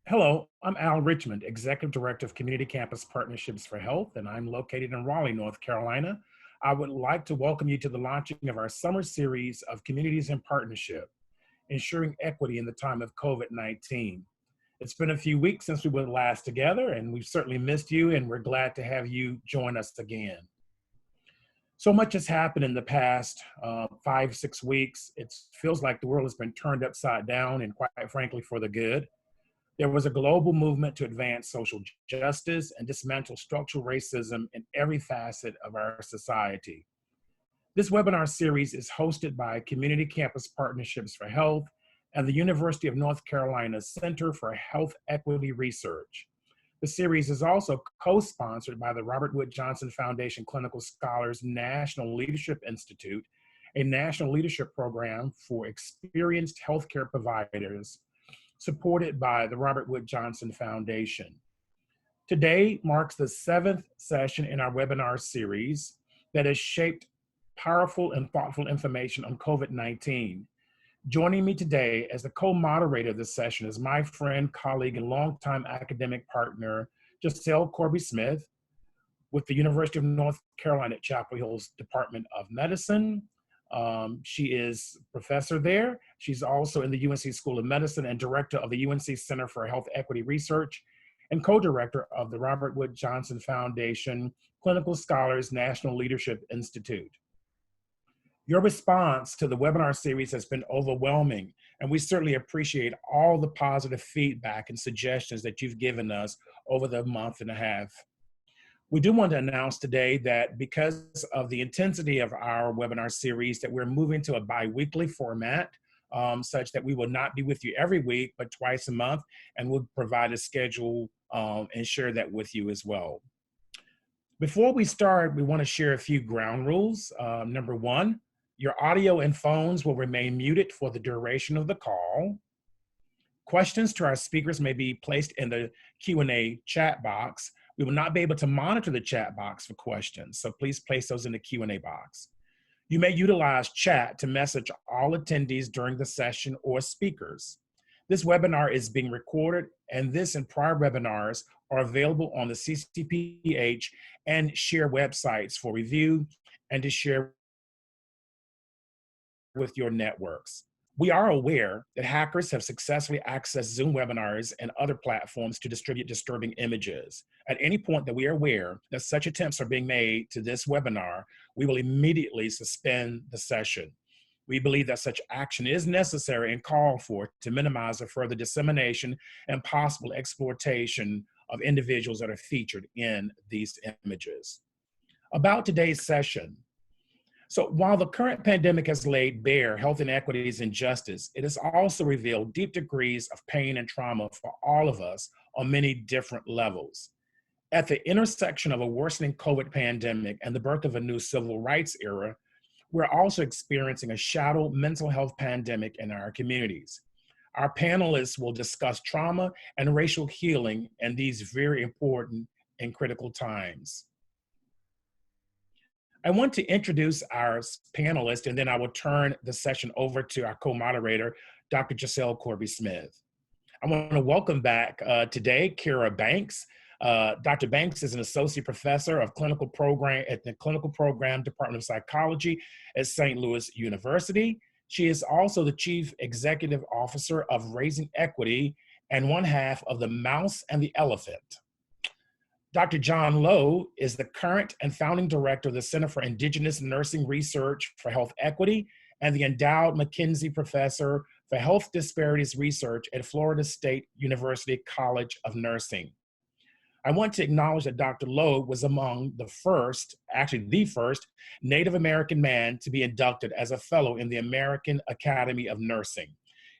Hello, I'm Al Richmond, Executive Director of Community Campus Partnerships for Health, and I'm located in Raleigh, North Carolina. I would like to welcome you to the launching of our summer series of Communities in Partnership, ensuring equity in the time of COVID-19. It's been a few weeks since we were last together, and we've certainly missed you, and we're glad to have you join us again. So much has happened in the past 5, 6 weeks. It feels like the world has been turned upside down, and quite frankly, for the good. There was a global movement to advance social justice and dismantle structural racism in every facet of our society. This webinar series is hosted by Community Campus Partnerships for Health and the University of North Carolina's Center for Health Equity Research. The series is also co-sponsored by the Robert Wood Johnson Foundation Clinical Scholars National Leadership Institute, a national leadership program for experienced healthcare providers supported by the Robert Wood Johnson Foundation. Today marks the 7th session in our webinar series that has shaped powerful and thoughtful information on COVID-19. Joining me today as the co-moderator of this session is my friend, colleague, and longtime academic partner, Giselle Corby-Smith, with the University of North Carolina at Chapel Hill's Department of Medicine. She is professor there. She's also in the UNC School of Medicine and director of the UNC Center for Health Equity Research and co-director of the Robert Wood Johnson Foundation Clinical Scholars National Leadership Institute. Your response to the webinar series has been overwhelming, and we certainly appreciate all the positive feedback and suggestions that you've given us over the month and a half. We do want to announce today that because of the intensity of our webinar series, that we're moving to a bi-weekly format, such that we will not be with you every week, but twice a month, and we'll provide a schedule and share that with you as well. Before we start, we want to share a few ground rules. Number one, your audio and phones will remain muted for the duration of the call. Questions to our speakers may be placed in the Q&A chat box. We will not be able to monitor the chat box for questions, so please place those in the Q&A box. You may utilize chat to message all attendees during the session or speakers. This webinar is being recorded, and this and prior webinars are available on the CCPH and CHER websites for review and to share with your networks. We are aware that hackers have successfully accessed Zoom webinars and other platforms to distribute disturbing images. At any point that we are aware that such attempts are being made to this webinar, we will immediately suspend the session. We believe that such action is necessary and called for to minimize the further dissemination and possible exploitation of individuals that are featured in these images. About today's session. So while the current pandemic has laid bare health inequities and injustice, it has also revealed deep degrees of pain and trauma for all of us on many different levels. At the intersection of a worsening COVID pandemic and the birth of a new civil rights era, we're also experiencing a shadow mental health pandemic in our communities. Our panelists will discuss trauma and racial healing in these very important and critical times. I want to introduce our panelists, and then I will turn the session over to our co-moderator, Dr. Giselle Corby-Smith. I want to welcome back today, Kira Banks. Dr. Banks is an associate professor of clinical program at the Clinical Program Department of Psychology at St. Louis University. She is also the Chief Executive Officer of Raising Equity and one half of the Mouse and the Elephant. Dr. John Lowe is the current and founding director of the Center for Indigenous Nursing Research for Health Equity and the endowed McKenzie Professor for Health Disparities Research at Florida State University College of Nursing. I want to acknowledge that Dr. Lowe was among the first, actually the first, Native American man to be inducted as a fellow in the American Academy of Nursing.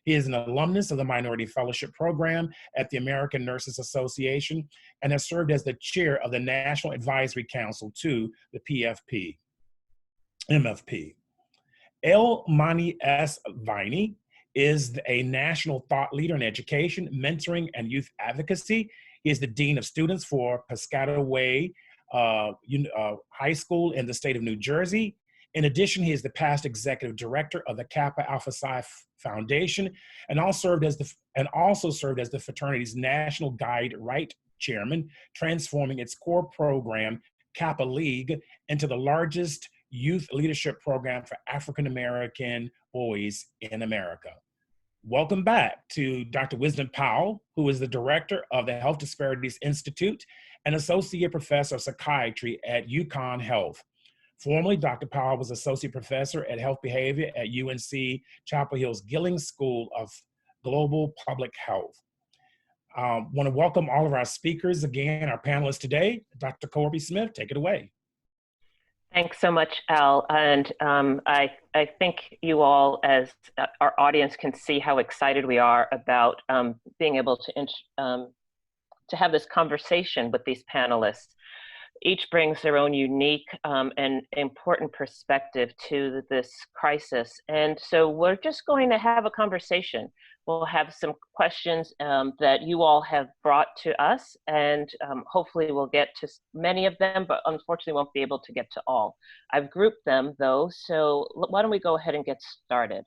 He is an alumnus of the Minority Fellowship Program at the American Nurses Association and has served as the chair of the National Advisory Council to the MFP. El Mani S. Viney is a national thought leader in education, mentoring, and youth advocacy. He is the Dean of Students for Piscataway High School in the state of New Jersey. In addition, he is the past executive director of the Kappa Alpha Psi Foundation, and also served as the fraternity's National Guide Right Chairman, transforming its core program, Kappa League, into the largest youth leadership program for African American boys in America. Welcome back to Dr. Wisdom Powell, who is the director of the Health Disparities Institute and associate professor of psychiatry at UConn Health. Formerly, Dr. Powell was associate professor at health behavior at UNC Chapel Hill's Gillings School of Global Public Health. Want to welcome all of our speakers again, our panelists today. Dr. Corby Smith, take it away. Thanks so much, Al. And I think you all, as our audience, can see how excited we are about being able to have this conversation with these panelists. Each brings their own unique and important perspective to this crisis. And so we're just going to have a conversation. We'll have some questions that you all have brought to us, and hopefully we'll get to many of them, but unfortunately won't be able to get to all. I've grouped them though, so why don't we go ahead and get started.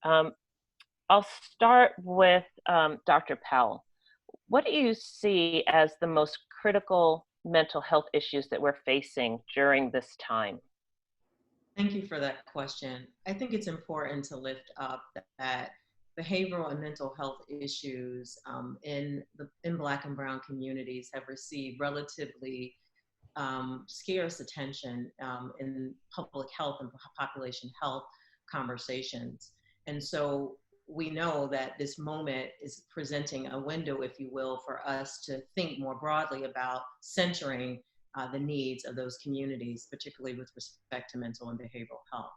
I'll start with Dr. Powell. What do you see as the most critical mental health issues that we're facing during this time? Thank you for that question. I think it's important to lift up that behavioral and mental health issues in Black and Brown communities have received relatively scarce attention in public health and population health conversations. And so we know that this moment is presenting a window, if you will, for us to think more broadly about centering the needs of those communities, particularly with respect to mental and behavioral health.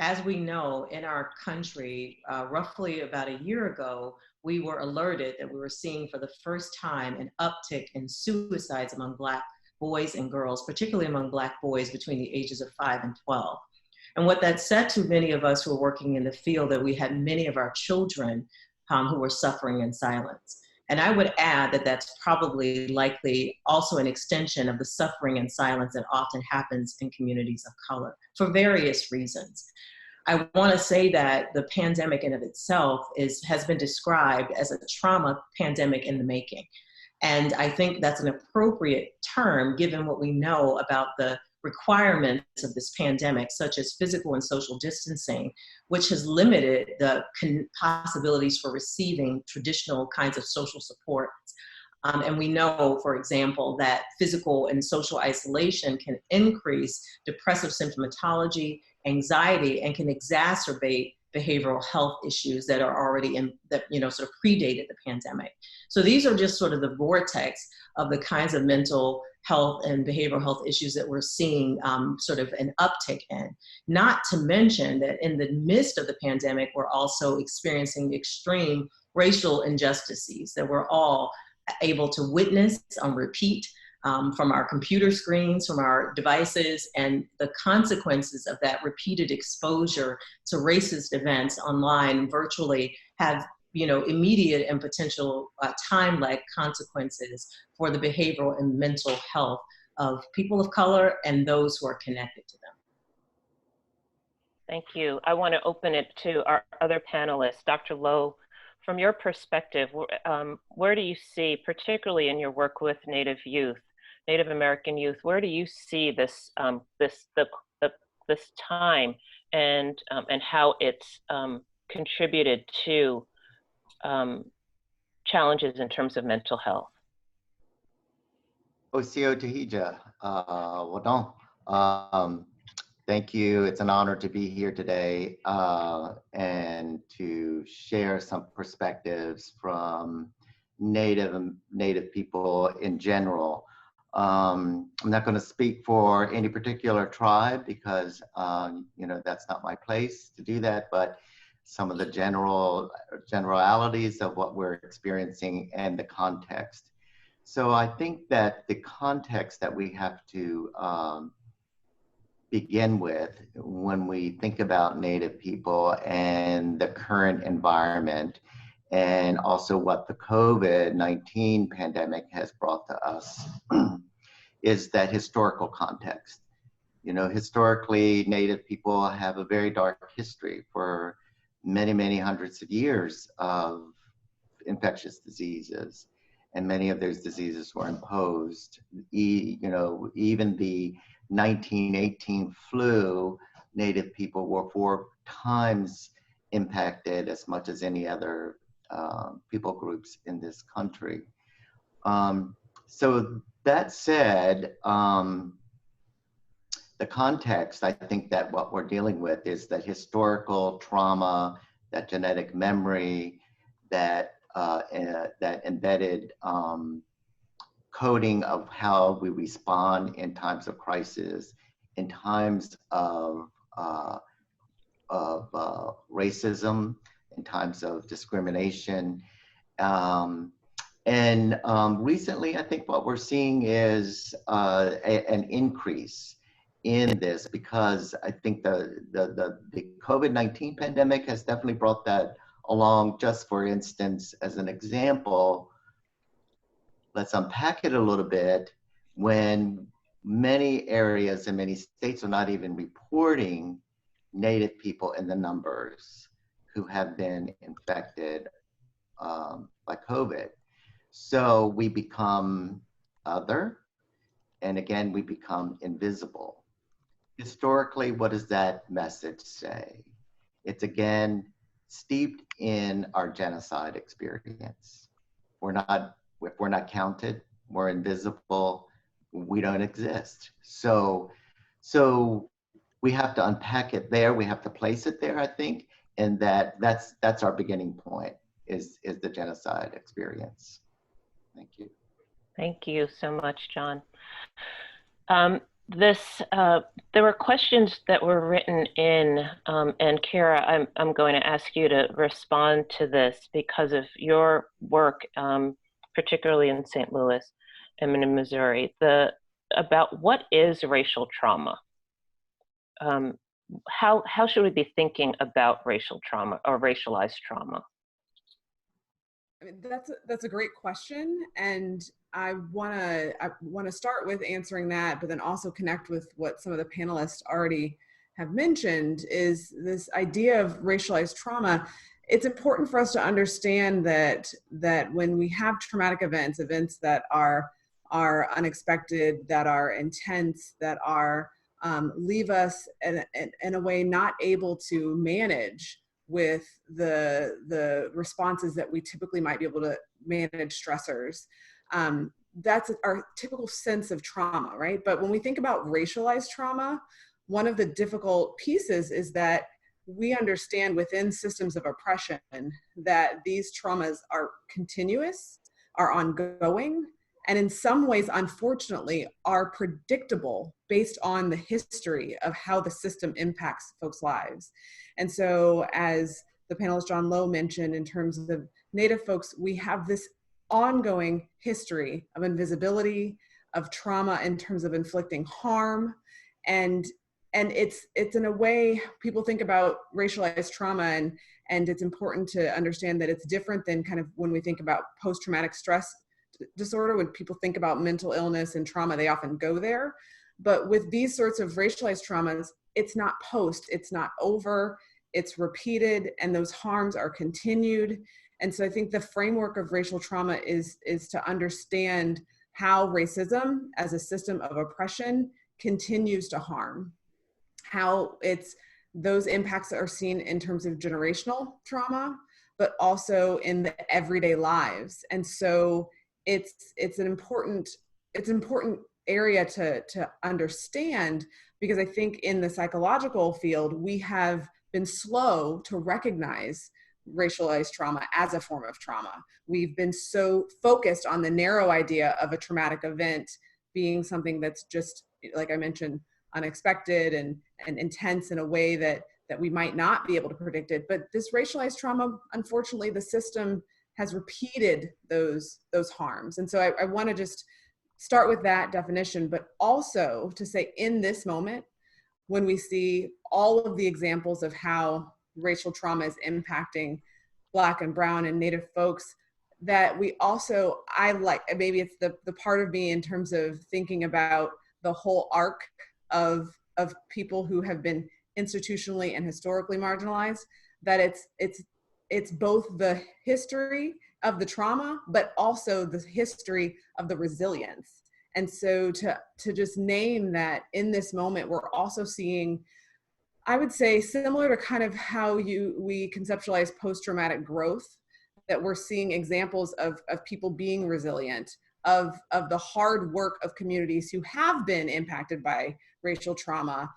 As we know, in our country, roughly about a year ago, we were alerted that we were seeing for the first time an uptick in suicides among Black boys and girls, particularly among Black boys between the ages of 5 and 12. And what that said to many of us who were working in the field, that we had many of our children who were suffering in silence. And I would add that that's probably likely also an extension of the suffering in silence that often happens in communities of color for various reasons. I want to say that the pandemic in of itself has been described as a trauma pandemic in the making. And I think that's an appropriate term given what we know about the requirements of this pandemic, such as physical and social distancing, which has limited the possibilities for receiving traditional kinds of social support. And we know, for example, that physical and social isolation can increase depressive symptomatology, anxiety, and can exacerbate behavioral health issues that are already sort of predated the pandemic. So these are just sort of the vortex of the kinds of mental health and behavioral health issues that we're seeing sort of an uptick in. Not to mention that in the midst of the pandemic, we're also experiencing extreme racial injustices that we're all able to witness on repeat from our computer screens, from our devices, and the consequences of that repeated exposure to racist events online virtually have immediate and potential time-lag consequences for the behavioral and mental health of people of color and those who are connected to them. Thank you. I want to open it to our other panelists. Dr. Lowe, from your perspective, where do you see, particularly in your work with Native youth, Native American youth, where do you see this this time and how it's contributed to challenges in terms of mental health? Osio Tahija, thank you. It's an honor to be here today and to share some perspectives from Native people in general. I'm not going to speak for any particular tribe because that's not my place to do that, but some of the generalities of what we're experiencing and the context. So I think that the context that we have to begin with when we think about Native people and the current environment, and also what the COVID-19 pandemic has brought to us, is that historical context. You know, historically, Native people have a very dark history for many, many hundreds of years of infectious diseases, and many of those diseases were imposed. You know, even the 1918 flu, Native people were 4 times impacted as much as any other people groups in this country. So that said, the context, I think that what we're dealing with is that historical trauma, that genetic memory, that that embedded coding of how we respond in times of crisis, in times of racism, in times of discrimination. Recently, I think what we're seeing is an increase in this, because I think the COVID-19 pandemic has definitely brought that along. Just for instance, as an example, let's unpack it a little bit. When many areas and many states are not even reporting Native people in the numbers who have been infected by COVID. So we become other, and again, we become invisible. Historically, what does that message say? It's again steeped in our genocide experience. If we're not counted, we're invisible, we don't exist. So we have to unpack it there. We have to place it there, I think, and that's our beginning point, is the genocide experience. Thank you. Thank you so much, John. There were questions that were written in, and Kara, I'm going to ask you to respond to this because of your work, particularly in St. Louis and in Missouri, about what is racial trauma? How should we be thinking about racial trauma or racialized trauma? I mean, that's a great question, and I want to start with answering that, but then also connect with what some of the panelists already have mentioned, is this idea of racialized trauma. It's important for us to understand that when we have traumatic events that are unexpected, that are intense, that are leave us in a way not able to manage with the responses that we typically might be able to manage stressors. That's our typical sense of trauma, right? But when we think about racialized trauma, one of the difficult pieces is that we understand within systems of oppression that these traumas are continuous, are ongoing, and in some ways, unfortunately, are predictable based on the history of how the system impacts folks' lives. And so, as the panelist John Lowe mentioned, in terms of Native folks, we have this ongoing history of invisibility, of trauma in terms of inflicting harm, and it's in a way people think about racialized trauma, and it's important to understand that it's different than kind of when we think about post-traumatic stress disorder. When people think about mental illness and trauma, they often go there. But with these sorts of racialized traumas, it's not post, it's not over, it's repeated, and those harms are continued. And so I think the framework of racial trauma is to understand how racism as a system of oppression continues to harm, how those impacts are seen in terms of generational trauma, but also in the everyday lives. And so it's an important area to understand, because I think in the psychological field, we have been slow to recognize racialized trauma as a form of trauma. We've been so focused on the narrow idea of a traumatic event being something that's just, like I mentioned, unexpected and intense in a way that we might not be able to predict it. But this racialized trauma, unfortunately, the system has repeated those harms. And so I want to just start with that definition, but also to say, in this moment, when we see all of the examples of how racial trauma is impacting Black and Brown and Native folks, that we also, maybe it's the part of me in terms of thinking about the whole arc of of people who have been institutionally and historically marginalized, that it's both the history of the trauma, but also the history of the resilience. And so to just name that in this moment, we're also seeing, I would say, similar to kind of how we conceptualize post-traumatic growth, that we're seeing examples of people being resilient, of the hard work of communities who have been impacted by racial trauma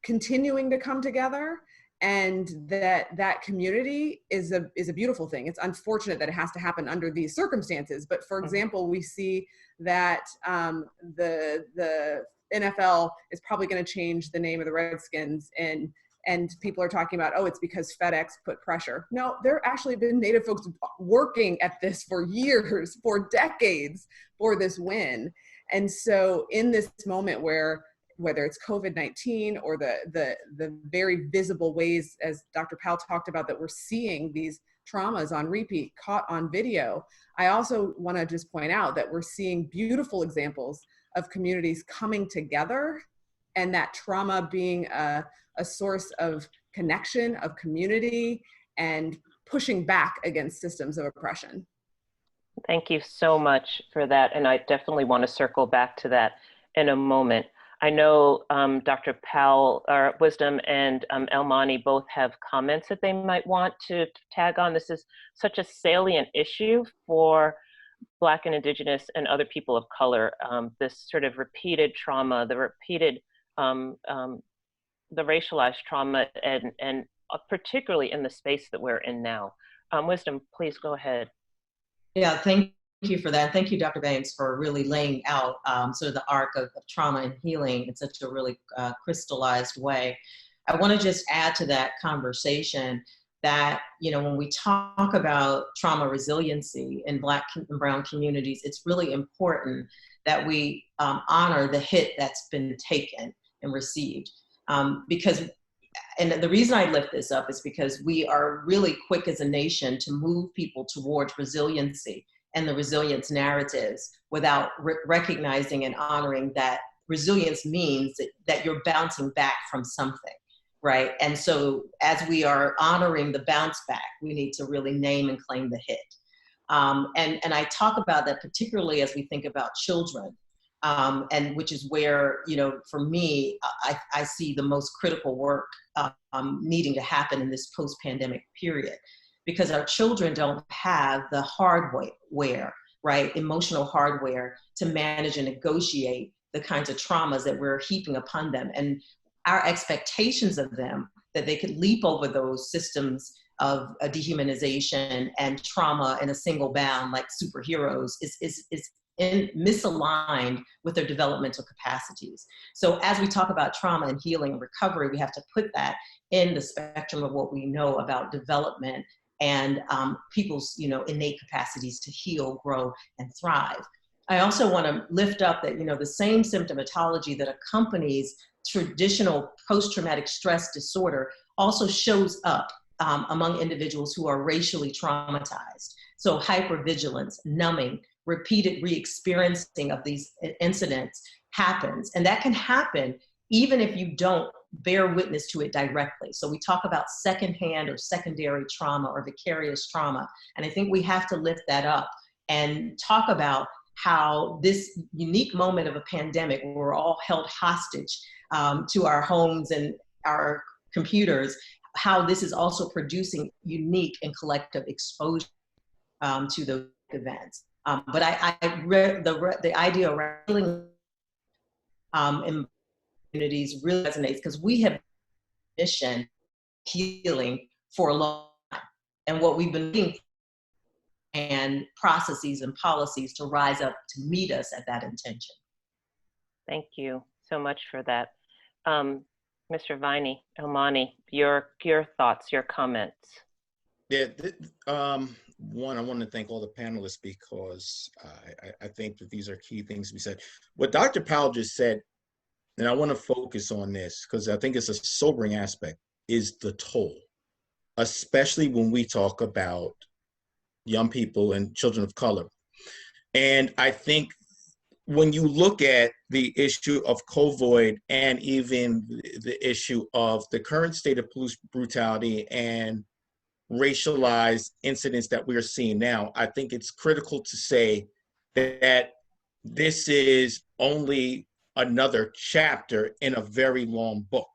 continuing to come together, and that community is a beautiful thing. It's unfortunate that it has to happen under these circumstances, but for example, we see that the NFL is probably going to change the name of the Redskins, and people are talking about, oh, it's because FedEx put pressure. No, there actually been Native folks working at this for years, for decades, for this win. And so in this moment where, whether it's COVID-19 or the very visible ways, as Dr. Powell talked about, that we're seeing these traumas on repeat, caught on video, I also want to just point out that we're seeing beautiful examples of communities coming together, and that trauma being a source of connection, of community, and pushing back against systems of oppression. Thank you so much for that. And I definitely want to circle back to that in a moment. I know Dr. Powell, or Wisdom, and Elmani both have comments that they might want to tag on. This is such a salient issue for Black and Indigenous and other people of color. This sort of repeated trauma, the repeated, the racialized trauma, and particularly in the space that we're in now. Wisdom, please go ahead. Yeah, thank you for that. Thank you, Dr. Banks, for really laying out sort of the arc of trauma and healing in such a really crystallized way. I want to just add to that conversation that, you know, when we talk about trauma resiliency in Black and Brown communities, it's really important that we honor the hit that's been taken and received. Because, and the reason I lift this up is because we are really quick as a nation to move people towards resiliency and the resilience narratives without recognizing and honoring that resilience means that you're bouncing back from something, right? And so as we are honoring the bounce back, we need to really name and claim the hit. And I talk about that particularly as we think about children, and which is where, you know, for me, I see the most critical work needing to happen in this post-pandemic period, because our children don't have the hardware, right, emotional hardware to manage and negotiate the kinds of traumas that we're heaping upon them. And our expectations of them, that they could leap over those systems of dehumanization and trauma in a single bound like superheroes, is misaligned with their developmental capacities. So as we talk about trauma and healing and recovery, we have to put that in the spectrum of what we know about development and people's, you know, innate capacities to heal, grow, and thrive. I also want to lift up that, you know, the same symptomatology that accompanies traditional post-traumatic stress disorder also shows up among individuals who are racially traumatized. So hypervigilance, numbing, repeated re-experiencing of these incidents happens. And that can happen even if you don't bear witness to it directly. So we talk about secondhand or secondary trauma or vicarious trauma. And I think we have to lift that up and talk about how this unique moment of a pandemic, where we're all held hostage to our homes and our computers, how this is also producing unique and collective exposure to those events. But I read the idea around healing in communities really resonates, because we have mission healing for a long time, and what we've been doing and processes and policies to rise up to meet us at that intention. Thank you so much for that. Mr. Viney, Elmani, your thoughts, your comments. Yeah, one, I want to thank all the panelists, because I think that these are key things to be said. What Dr. Powell just said, and I want to focus on this because I think it's a sobering aspect, is the toll, especially when we talk about young people and children of color. And I think when you look at the issue of COVID and even the issue of the current state of police brutality and racialized incidents that we are seeing now, I think it's critical to say that this is only another chapter in a very long book,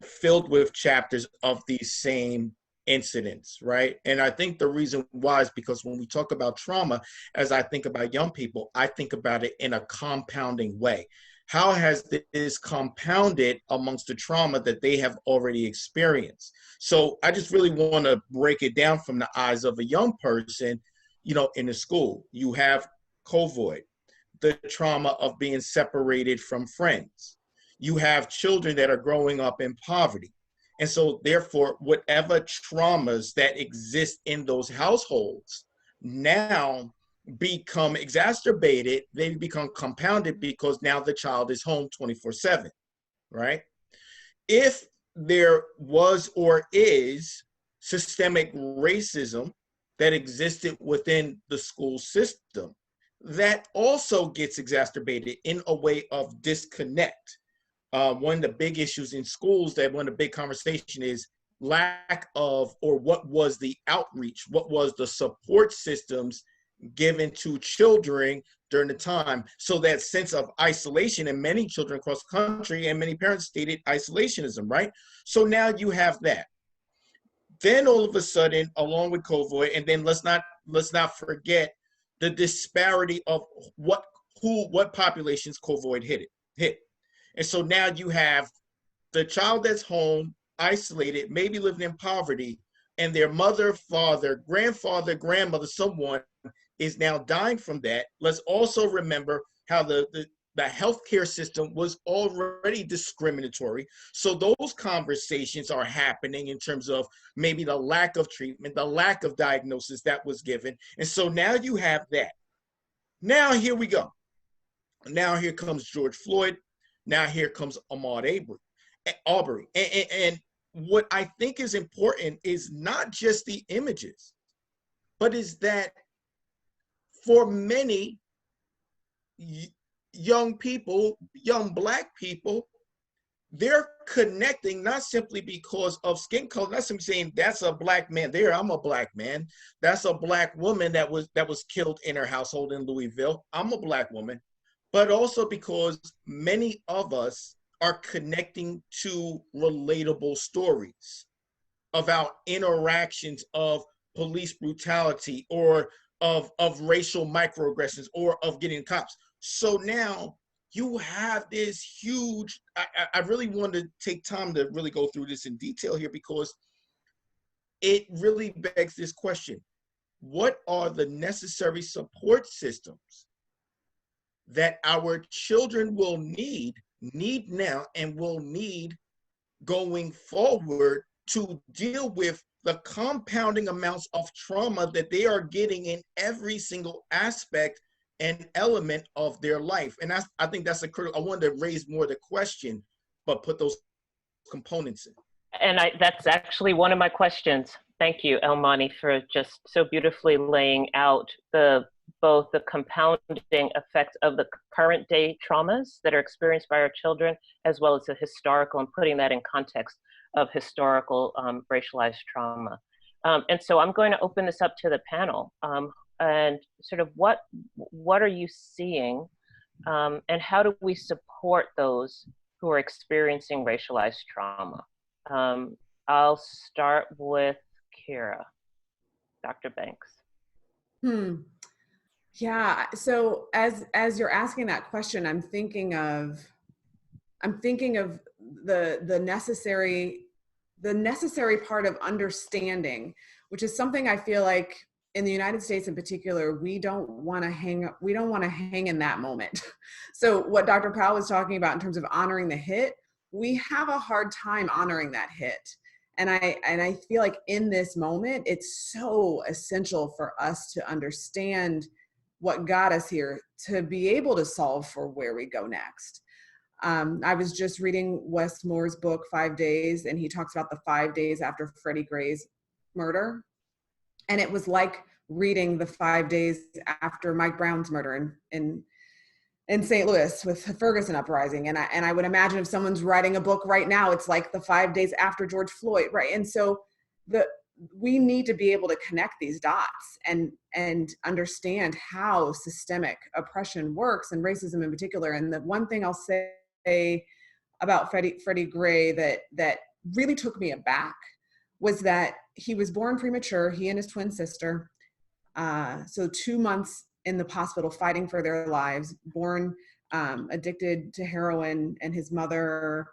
filled with chapters of these same incidents, right? And I think the reason why is because when we talk about trauma, as I think about young people, I think about it in a compounding way. How has this compounded amongst the trauma that they have already experienced? So I just really want to break it down from the eyes of a young person, you know, in the school. You have COVID, the trauma of being separated from friends. You have children that are growing up in poverty. And so therefore, whatever traumas that exist in those households now become exacerbated, they become compounded because now the child is home 24/7, right? If there was or is systemic racism that existed within the school system, that also gets exacerbated in a way of disconnect. One of the big issues in schools, that one of the big conversation is lack of, or what was the outreach, what was the support systems given to children during the time. So that sense of isolation, and many children across the country and many parents stated isolationism, right? So now you have that. Then all of a sudden, along with COVID, and then let's not forget the disparity of what populations COVID hit. And so now you have the child that's home, isolated, maybe living in poverty, and their mother, father, grandfather, grandmother, someone is now dying from that. Let's also remember how the healthcare system was already discriminatory. So those conversations are happening in terms of maybe the lack of treatment, the lack of diagnosis that was given. And so now you have that. Now here we go. Now here comes George Floyd. Now here comes Ahmaud Arbery. And what I think is important is not just the images, but is that for many young people, young Black people, they're connecting not simply because of skin color, not simply saying that's a Black man there, I'm a Black man. That's a Black woman that was killed in her household in Louisville, I'm a Black woman. But also because many of us are connecting to relatable stories about interactions of police brutality or of racial microaggressions or of getting cops. So now you have this huge, I really want to take time to really go through this in detail here, because it really begs this question. What are the necessary support systems that our children will need now and will need going forward to deal with the compounding amounts of trauma that they are getting in every single aspect and element of their life? And I think that's a critical, I wanted to raise more of the question, but put those components in. And that's actually one of my questions. Thank you, Elmani, for just so beautifully laying out both the compounding effects of the current day traumas that are experienced by our children, as well as the historical, and putting that in context of historical racialized trauma. And so I'm going to open this up to the panel, and sort of what are you seeing, and how do we support those who are experiencing racialized trauma? I'll start with Kira, Dr. Banks. Yeah, so as you're asking that question, I'm thinking of the necessary part of understanding, which is something I feel like in the United States in particular, we don't want to hang in that moment. So what Dr. Powell was talking about in terms of honoring the hit, we have a hard time honoring that hit. And I feel like in this moment, it's so essential for us to understand what got us here to be able to solve for where we go next. I was just reading Wes Moore's book, 5 Days, and he talks about the 5 days after Freddie Gray's murder. And it was like reading the 5 days after Mike Brown's murder in St. Louis with the Ferguson uprising. And I would imagine if someone's writing a book right now, it's like the 5 days after George Floyd, right? And so we need to be able to connect these dots and understand how systemic oppression works, and racism in particular. And the one thing I'll say about Freddie Gray that really took me aback was that he was born premature, he and his twin sister. So 2 months in the hospital fighting for their lives, born addicted to heroin, and his mother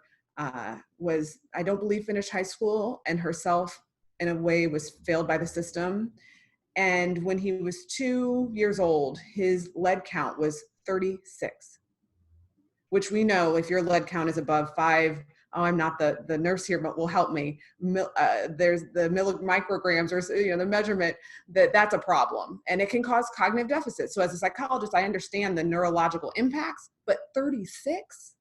was, I don't believe, finished high school, and herself in a way was failed by the system. And when he was 2 years old, his lead count was 36, which we know if your lead count is above 5, I'm not the nurse here, but will help me. There's the micrograms, or the measurement, that's a problem, and it can cause cognitive deficits. So as a psychologist, I understand the neurological impacts, but 36.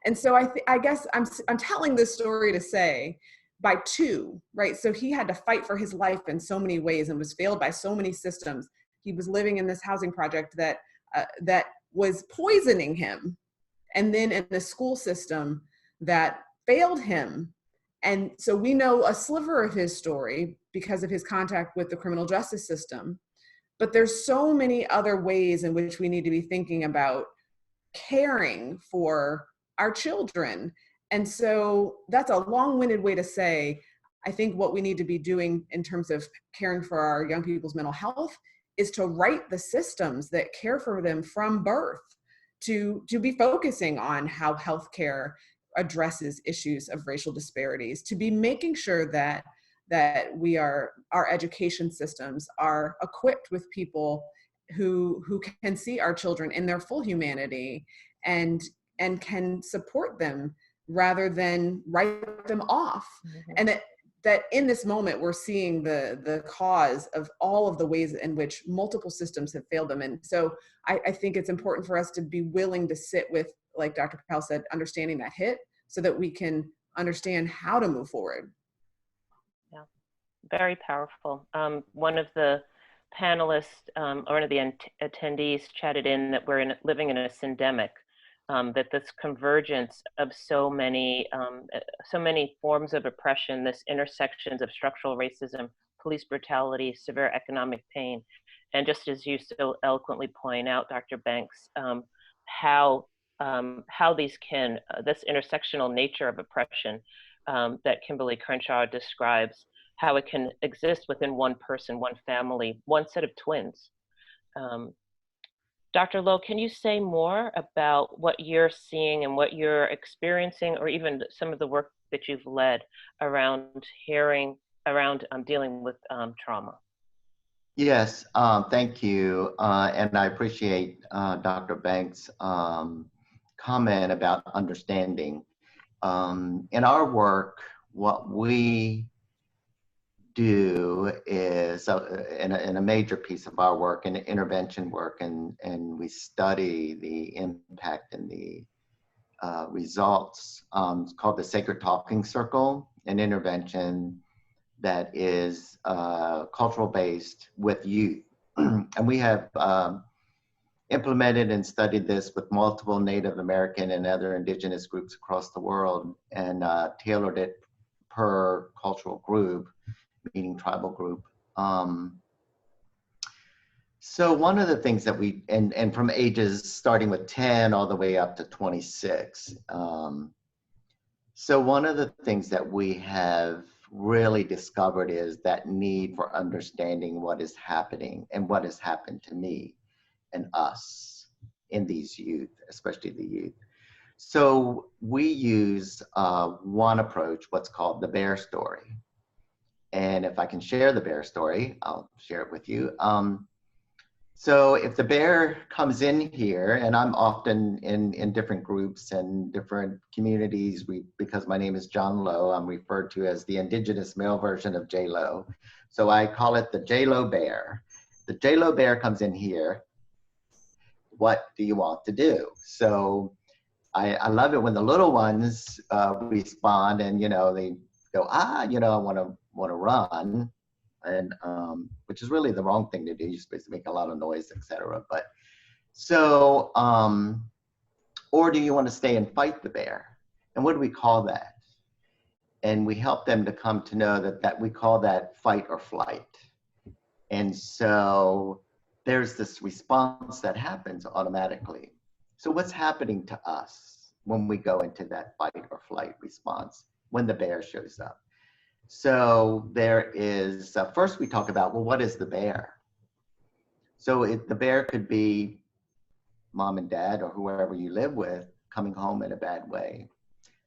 And so I guess I'm telling this story to say, by 2, right? So he had to fight for his life in so many ways and was failed by so many systems. He was living in this housing project that was poisoning him, and then in the school system that failed him. And so we know a sliver of his story because of his contact with the criminal justice system. But there's so many other ways in which we need to be thinking about caring for our children. And so that's a long-winded way to say, I think what we need to be doing in terms of caring for our young people's mental health is to write the systems that care for them from birth, to be focusing on how healthcare addresses issues of racial disparities, to be making sure that our education systems are equipped with people who can see our children in their full humanity and can support them rather than write them off. Mm-hmm. And that in this moment, we're seeing the cause of all of the ways in which multiple systems have failed them. And so I think it's important for us to be willing to sit with, like Dr. Powell said, understanding that hit so that we can understand how to move forward. Yeah, very powerful. One of the panelists, or one of the attendees chatted in that we're living in a syndemic. That this convergence of so many forms of oppression, this intersections of structural racism, police brutality, severe economic pain, and just as you so eloquently point out, Dr. Banks, how these this intersectional nature of oppression that Kimberly Crenshaw describes, how it can exist within one person, one family, one set of twins. Dr. Lowe, can you say more about what you're seeing and what you're experiencing, or even some of the work that you've led around dealing with trauma? Yes, thank you. And I appreciate Dr. Banks' comment about understanding. In our work, what we do is in a major piece of our work, in intervention work, and we study the impact and the results. It's called the Sacred Talking Circle, an intervention that is cultural based with youth. And we have implemented and studied this with multiple Native American and other indigenous groups across the world, and tailored it per cultural group, meaning tribal group. So one of the things that we, and from ages starting with 10 all the way up to 26. So one of the things that we have really discovered is that need for understanding what is happening and what has happened to me and us in these youth, especially the youth. So we use one approach, what's called the bear story. And if I can share the bear story, I'll share it with you. So if the bear comes in here, and I'm often in different groups and different communities, because my name is John Lowe, I'm referred to as the indigenous male version of J-Lo. So I call it the J-Lo bear. The J-Lo bear comes in here. What do you want to do? So I love it when the little ones respond, and they go, I want to run. and which is really the wrong thing to do. You're supposed to make a lot of noise, etc. But so, or do you want to stay and fight the bear? And what do we call that? And we help them to come to know that we call that fight or flight. And so there's this response that happens automatically. So what's happening to us when we go into that fight or flight response when the bear shows up? So there is, first we talk about, well, what is the bear? So the bear could be mom and dad or whoever you live with coming home in a bad way.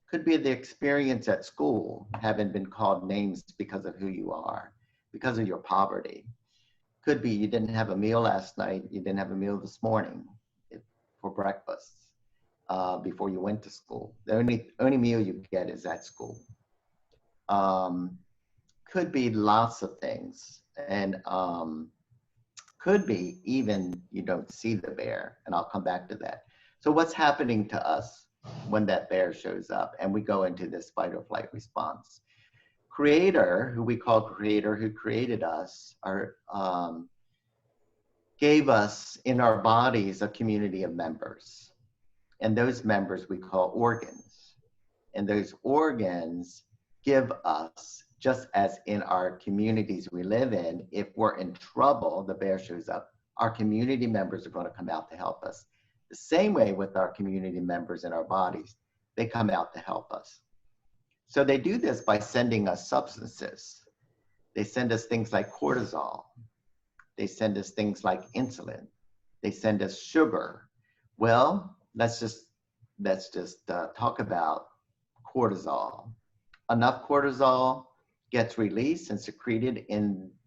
Could be the experience at school, having been called names because of who you are, because of your poverty. Could be you didn't have a meal last night, you didn't have a meal this morning for breakfast before you went to school. The only meal you get is at school. Could be lots of things, and could be even you don't see the bear, and I'll come back to that. So what's happening to us when that bear shows up and we go into this fight or flight response? Creator, who we call Creator, who created us, gave us in our bodies a community of members. And those members we call organs. And those organs give us, just as in our communities we live in, if we're in trouble, the bear shows up, our community members are going to come out to help us. The same way with our community members in our bodies, they come out to help us. So they do this by sending us substances. They send us things like cortisol. They send us things like insulin. They send us sugar. Well, let's just talk about cortisol. Enough cortisol gets released and secreted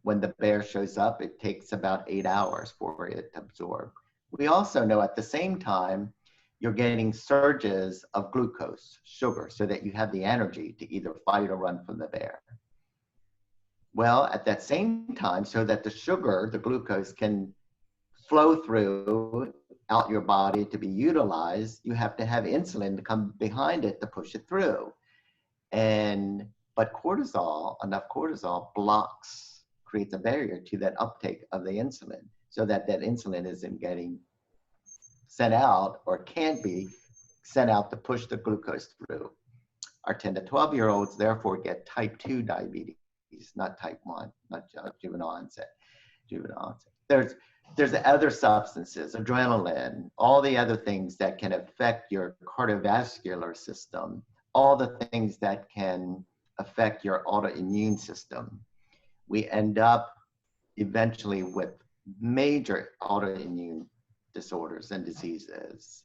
when the bear shows up. It takes about 8 hours for it to absorb. We also know at the same time, you're getting surges of glucose, sugar, so that you have the energy to either fight or run from the bear. Well, at that same time, so that the sugar, the glucose, can flow through out your body to be utilized, you have to have insulin to come behind it to push it through. But cortisol, enough cortisol creates a barrier to that uptake of the insulin, so that insulin isn't getting sent out or can't be sent out to push the glucose through. Our 10 to 12-year-olds therefore get type 2 diabetes, not type 1, not juvenile onset. There's other substances, adrenaline, all the other things that can affect your cardiovascular system, all the things that can affect your autoimmune system. We end up eventually with major autoimmune disorders and diseases.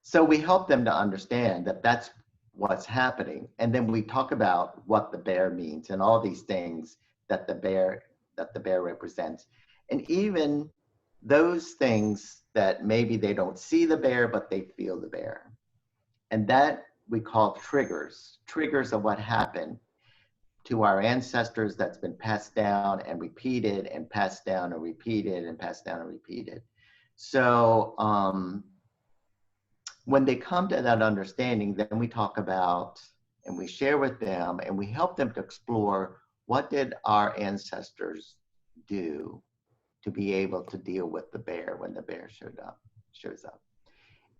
So we help them to understand that that's what's happening. And then we talk about what the bear means and all these things that the bear represents. And even those things that maybe they don't see the bear, but they feel the bear. And that we call triggers of what happened to our ancestors that's been passed down and repeated and passed down and repeated and passed down and repeated. So when they come to that understanding, then we talk about and we share with them and we help them to explore what did our ancestors do to be able to deal with the bear when the bear shows up.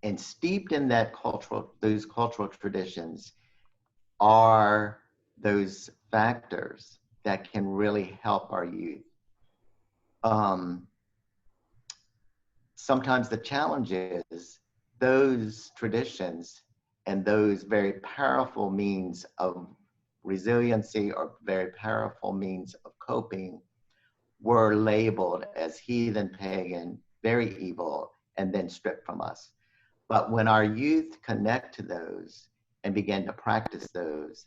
And steeped in those cultural traditions are those factors that can really help our youth. Sometimes the challenge is those traditions and those very powerful means of resiliency or very powerful means of coping were labeled as heathen, pagan, very evil, and then stripped from us. But when our youth connect to those and begin to practice those,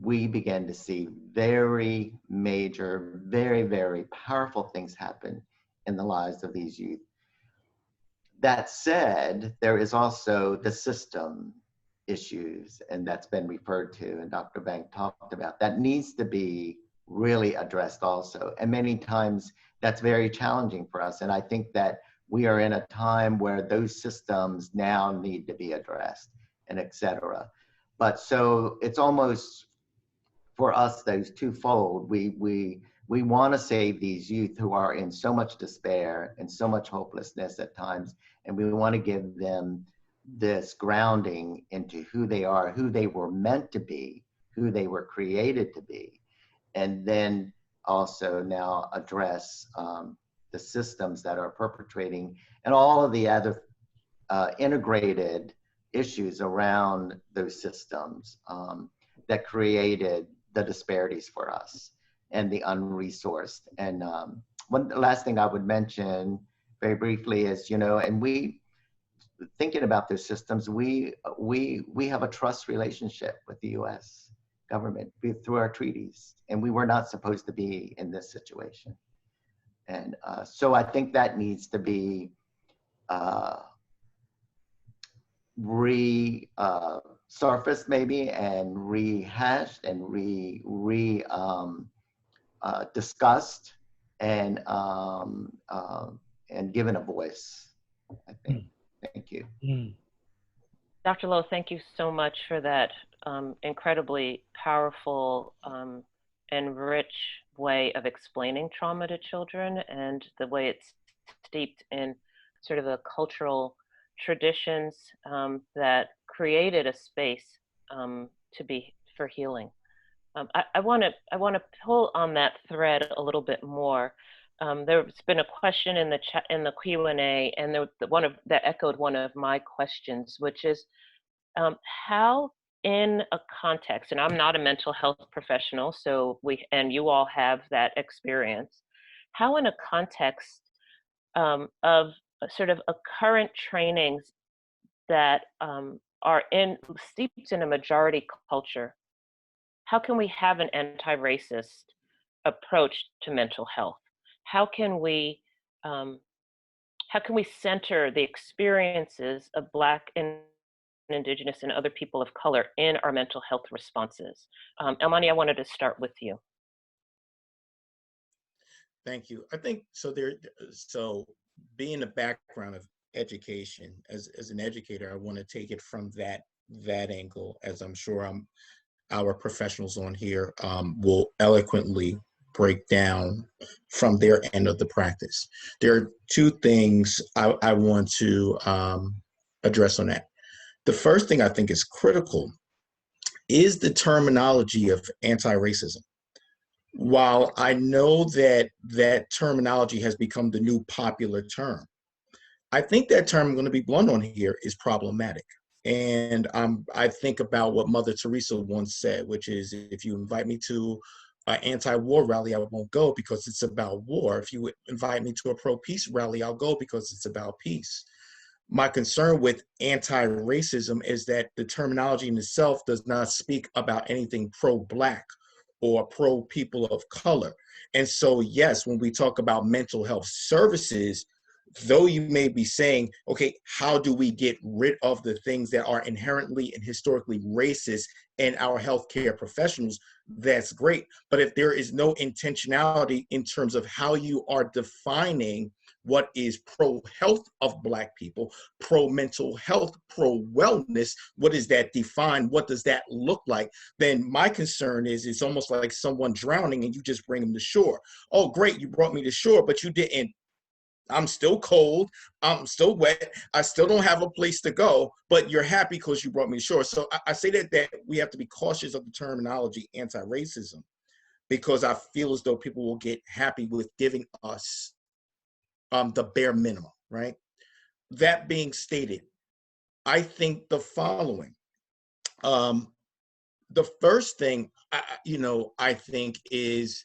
we begin to see very major, very, very powerful things happen in the lives of these youth. That said, there is also the system issues, and that's been referred to, and Dr. Bank talked about, that needs to be really addressed also. And many times that's very challenging for us. And I think that we are in a time where those systems now need to be addressed and et cetera. But so it's almost, for us, those twofold. We want to save these youth who are in so much despair and so much hopelessness at times, and we want to give them this grounding into who they are, who they were meant to be, who they were created to be, and then also now address the systems that are perpetrating and all of the other integrated issues around those systems that created the disparities for us and the unresourced. And one last thing I would mention very briefly is, and we, thinking about those systems, we have a trust relationship with the U.S. government through our treaties, and we were not supposed to be in this situation. And so I think that needs to be resurfaced maybe, and rehashed and discussed, and given a voice, I think. Thank you. Dr. Lowe, thank you so much for that incredibly powerful and rich way of explaining trauma to children, and the way it's steeped in sort of the cultural traditions that created a space for healing. I want to pull on that thread a little bit more. There's been a question in the chat, in the Q&A, and that echoed one of my questions, which is how, in a context, and I'm not a mental health professional, so you all have that experience, how in a context of sort of a current trainings that are steeped in a majority culture, how can we have an anti-racist approach to mental health? How can we center the experiences of Black and Indigenous and other people of color in our mental health responses? Elmani, I wanted to start with you. Thank you. I think so. So being a background of education, as an educator, I want to take it from that angle, as I'm sure our professionals on here will eloquently break down from their end of the practice. There are two things I want to address on that. The first thing I think is critical is the terminology of anti-racism. While I know that terminology has become the new popular term, I think that term, I'm going to be blunt on here, is problematic. And I think about what Mother Teresa once said, which is, if you invite me to an anti-war rally, I won't go because it's about war. If you invite me to a pro-peace rally, I'll go because it's about peace. My concern with anti-racism is that the terminology in itself does not speak about anything pro-Black or pro-people of color. And so, yes, when we talk about mental health services, though you may be saying, okay, how do we get rid of the things that are inherently and historically racist in our healthcare professionals, that's great. But if there is no intentionality in terms of how you are defining what is pro-health of Black people, pro-mental health, pro-wellness, what does that define? What does that look like? Then my concern is it's almost like someone drowning and you just bring them to shore. Oh, great, you brought me to shore, but you didn't. I'm still cold, I'm still wet, I still don't have a place to go, but you're happy because you brought me to shore. So I say that we have to be cautious of the terminology anti-racism, because I feel as though people will get happy with giving us the bare minimum, right? That being stated, I think the following. The first thing, I think is,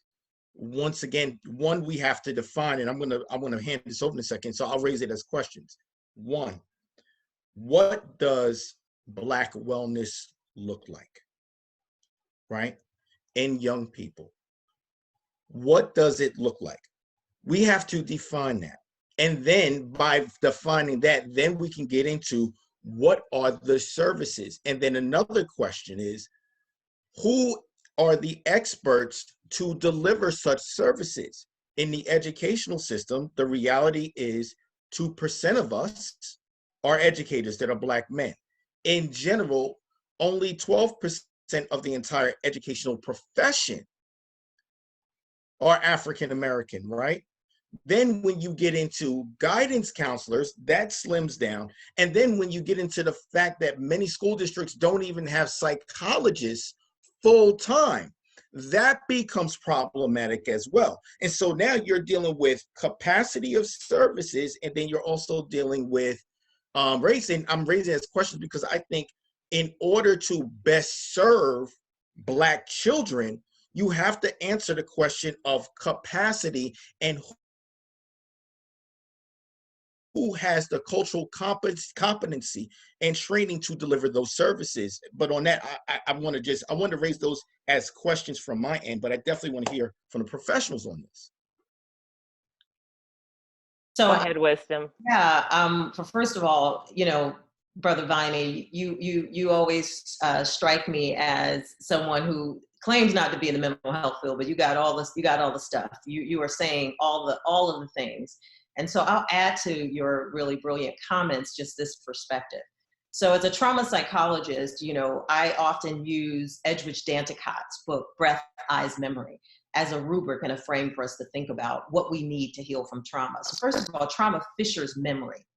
once again, one, we have to define, and I'm gonna hand this over in a second, so I'll raise it as questions. One, what does Black wellness look like, right? In young people, what does it look like? We have to define that. And then by defining that, then we can get into what are the services. And then another question is, who are the experts to deliver such services? In the educational system, the reality is 2% of us are educators that are Black men. In general, only 12% of the entire educational profession are African American, right? Then when you get into guidance counselors, that slims down. And then when you get into the fact that many school districts don't even have psychologists full time, that becomes problematic as well. And so now you're dealing with capacity of services, and then you're also dealing with race. And I'm raising this question because I think in order to best serve Black children, you have to answer the question of capacity and who has the cultural competency and training to deliver those services. But on that, I want to raise those as questions from my end, but I definitely want to hear from the professionals on this. So Go ahead, Wisdom. yeah, first of all, you know, Brother Viney, you always strike me as someone who claims not to be in the mental health field, but you got all the stuff. You are saying all of the things. And so I'll add to your really brilliant comments just this perspective. So as a trauma psychologist, you know, I often use Edwidge Danticott's book, Breath, Eyes, Memory, as a rubric and a frame for us to think about what we need to heal from trauma. So first of all, trauma fissures memory,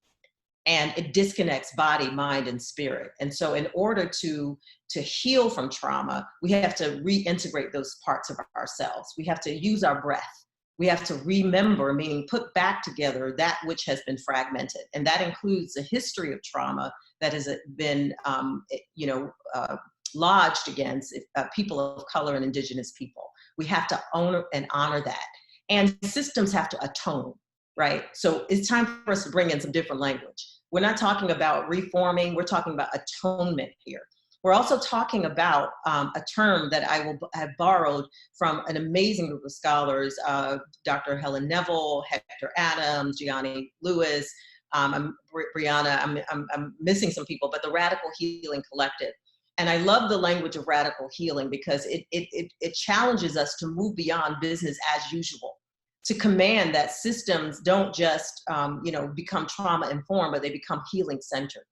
and it disconnects body, mind, and spirit. And so in order to heal from trauma, we have to reintegrate those parts of ourselves. We have to use our breath. We have to remember, meaning put back together that which has been fragmented. And that includes the history of trauma that has been, lodged against people of color and indigenous people. We have to own and honor that. And systems have to atone, right? So it's time for us to bring in some different language. We're not talking about reforming, we're talking about atonement here. We're also talking about a term that I will have borrowed from an amazing group of scholars, Dr. Helen Neville, Hector Adams, Gianni Lewis, Brianna, I'm missing some people, but the Radical Healing Collective. And I love the language of radical healing because it challenges us to move beyond business as usual, to command that systems don't just become trauma informed, but they become healing centered.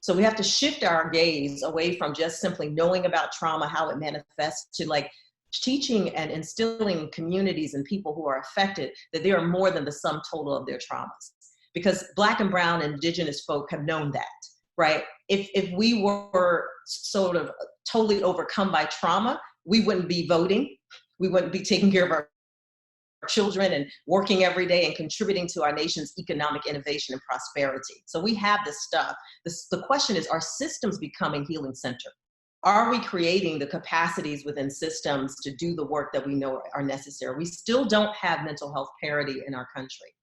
So we have to shift our gaze away from just simply knowing about trauma, how it manifests, to like teaching and instilling communities and people who are affected that they are more than the sum total of their traumas. Because Black and Brown and Indigenous folk have known that, right? If we were sort of totally overcome by trauma, we wouldn't be voting, we wouldn't be taking care of our children and working every day and contributing to our nation's economic innovation and prosperity. So we have this stuff. The question is, are systems becoming healing center? Are we creating the capacities within systems to do the work that we know are necessary? We still don't have mental health parity in our country.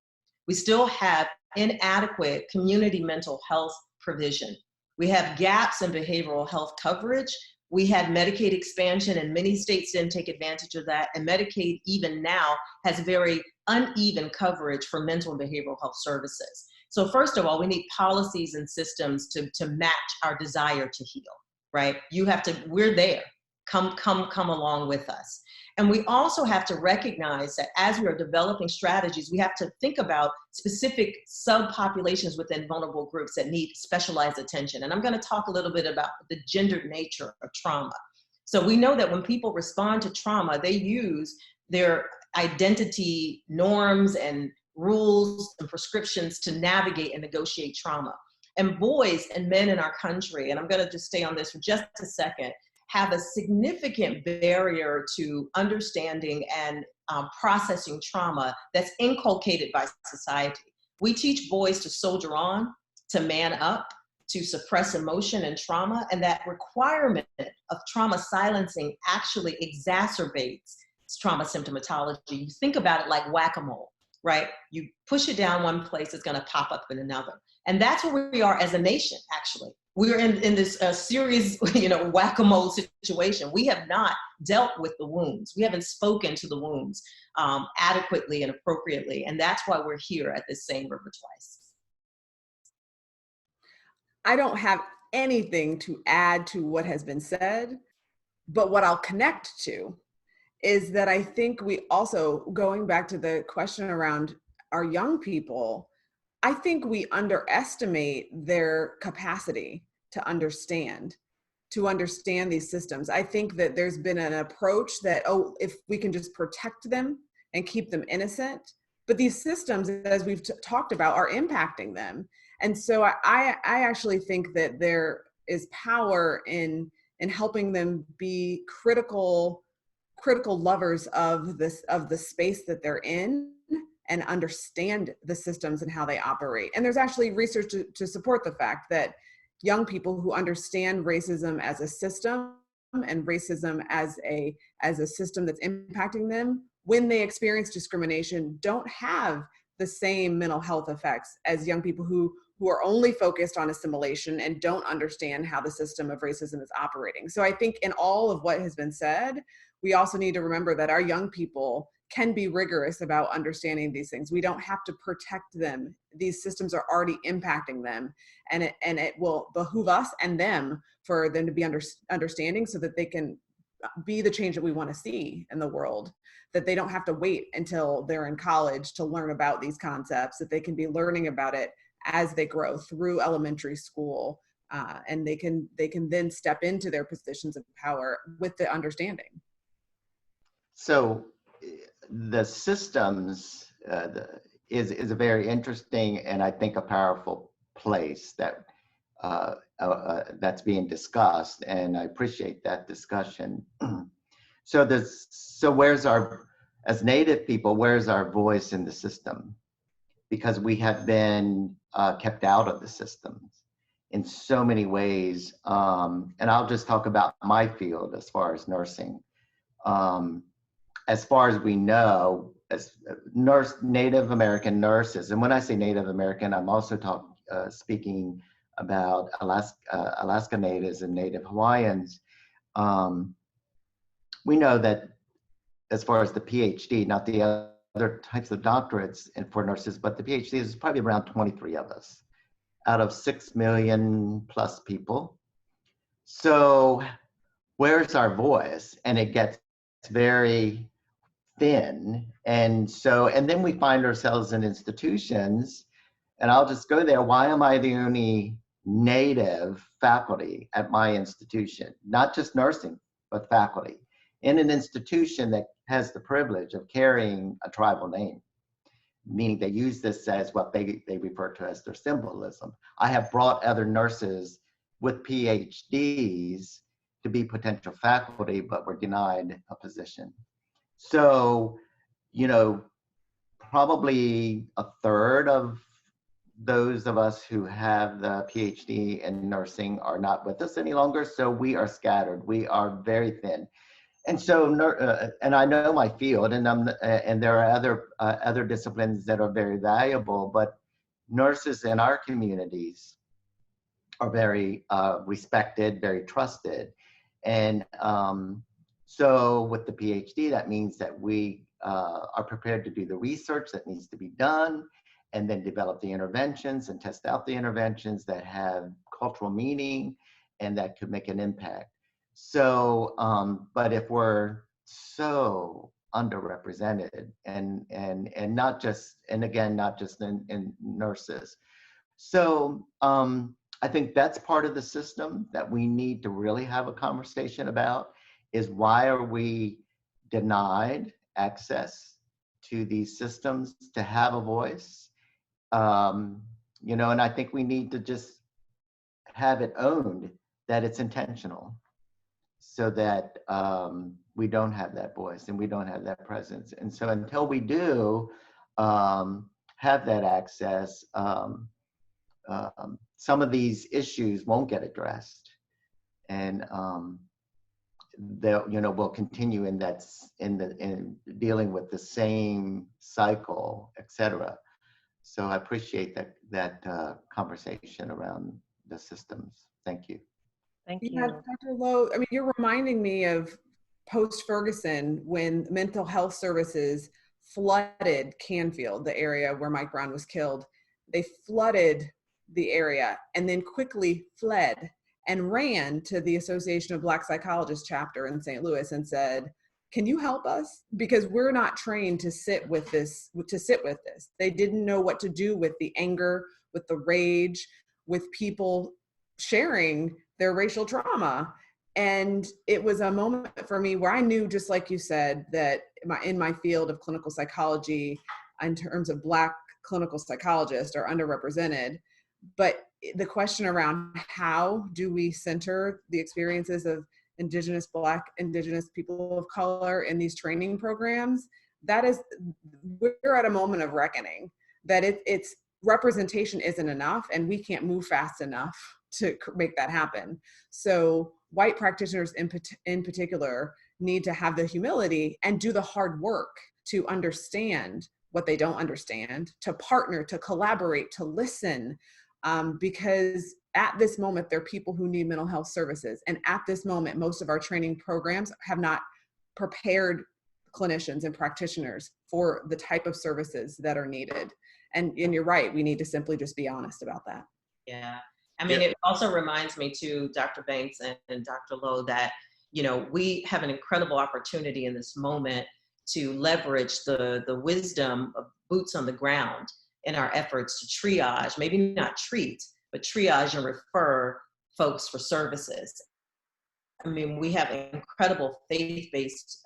We still have inadequate community mental health provision. We have gaps in behavioral health coverage. We had Medicaid expansion and many states didn't take advantage of that. And Medicaid even now has very uneven coverage for mental and behavioral health services. So first of all, we need policies and systems to match our desire to heal, right? We're there, come along with us. And we also have to recognize that as we are developing strategies, we have to think about specific subpopulations within vulnerable groups that need specialized attention. And I'm going to talk a little bit about the gendered nature of trauma. So we know that when people respond to trauma, they use their identity norms and rules and prescriptions to navigate and negotiate trauma. And boys and men in our country, and I'm going to just stay on this for just a second, have a significant barrier to understanding and processing trauma that's inculcated by society. We teach boys to soldier on, to man up, to suppress emotion and trauma, and that requirement of trauma silencing actually exacerbates trauma symptomatology. You think about it like whack-a-mole, right? You push it down one place, it's gonna pop up in another. And that's where we are as a nation, actually. We're in this serious, whack-a-mole situation. We have not dealt with the wounds. We haven't spoken to the wounds adequately and appropriately. And that's why we're here at this same river twice. I don't have anything to add to what has been said, but what I'll connect to is that I think we also, going back to the question around our young people, I think we underestimate their capacity to understand, to understand these systems. I think that there's been an approach that, oh, if we can just protect them and keep them innocent, but these systems, as we've talked about, are impacting them. And so I actually think that there is power in helping them be critical lovers of the space that they're in and understand the systems and how they operate. And there's actually research to support the fact that young people who understand racism as a system and racism as a system that's impacting them, when they experience discrimination, don't have the same mental health effects as young people who are only focused on assimilation and don't understand how the system of racism is operating. So I think in all of what has been said, we also need to remember that our young people can be rigorous about understanding these things. We don't have to protect them. These systems are already impacting them, and it will behoove us and them for them to be understanding so that they can be the change that we want to see in the world, that they don't have to wait until they're in college to learn about these concepts, that they can be learning about it as they grow through elementary school, and they can then step into their positions of power with the understanding. So the systems is a very interesting and I think a powerful place that that's being discussed, and I appreciate that discussion. So where's our, as Native people, where's our voice in the system? Because we have been kept out of the systems in so many ways. And I'll just talk about my field as far as nursing. As far as we know, as Native American nurses, and when I say Native American, I'm also speaking about Alaska Natives and Native Hawaiians. We know that as far as the PhD, not the other types of doctorates for nurses, but the PhD is probably around 23 of us out of 6 million plus people. So where's our voice? And it gets very thin. And then we find ourselves in institutions, and I'll just go there. Why am I the only Native faculty at my institution? Not just nursing, but faculty in an institution that has the privilege of carrying a tribal name, meaning they use this as what they refer to as their symbolism. I have brought other nurses with PhDs to be potential faculty, but were denied a position. So, probably a third of those of us who have the PhD in nursing are not with us any longer. So we are scattered. We are very thin. And so, and I know my field, and there are other disciplines that are very valuable, but nurses in our communities are very respected, very trusted. And so with the PhD, that means that we are prepared to do the research that needs to be done, and then develop the interventions and test out the interventions that have cultural meaning and that could make an impact. So, but if we're so underrepresented and not just, and again, not just in nurses. So I think that's part of the system that we need to really have a conversation about, is why are we denied access to these systems to have a voice? And I think we need to just have it owned that it's intentional, so that we don't have that voice and we don't have that presence. And so until we do have that access, some of these issues won't get addressed, and we'll continue in dealing with the same cycle, etc. So I appreciate that conversation around the systems. Thank you. Thank you. Yeah, Dr. Lowe, I mean, you're reminding me of post-Ferguson, when mental health services flooded Canfield, the area where Mike Brown was killed. They flooded the area and then quickly fled and ran to the Association of Black Psychologists chapter in St. Louis and said, can you help us? Because we're not trained to sit with this. They didn't know what to do with the anger, with the rage, with people sharing their racial trauma. And it was a moment for me where I knew, just like you said, that in my field of clinical psychology, in terms of Black clinical psychologists are underrepresented. But the question around how do we center the experiences of Indigenous, Black, Indigenous people of color in these training programs, we're at a moment of reckoning that it's representation isn't enough, and we can't move fast enough to make that happen. So white practitioners in particular need to have the humility and do the hard work to understand what they don't understand, to partner, to collaborate, to listen, because at this moment, there are people who need mental health services. And at this moment, most of our training programs have not prepared clinicians and practitioners for the type of services that are needed. And you're right, we need to simply just be honest about that. Yeah. I mean, it also reminds me too, Dr. Banks and Dr. Lowe, that, you know, we have an incredible opportunity in this moment to leverage the wisdom of boots on the ground in our efforts to triage, maybe not treat, but triage and refer folks for services. I mean, we have incredible faith-based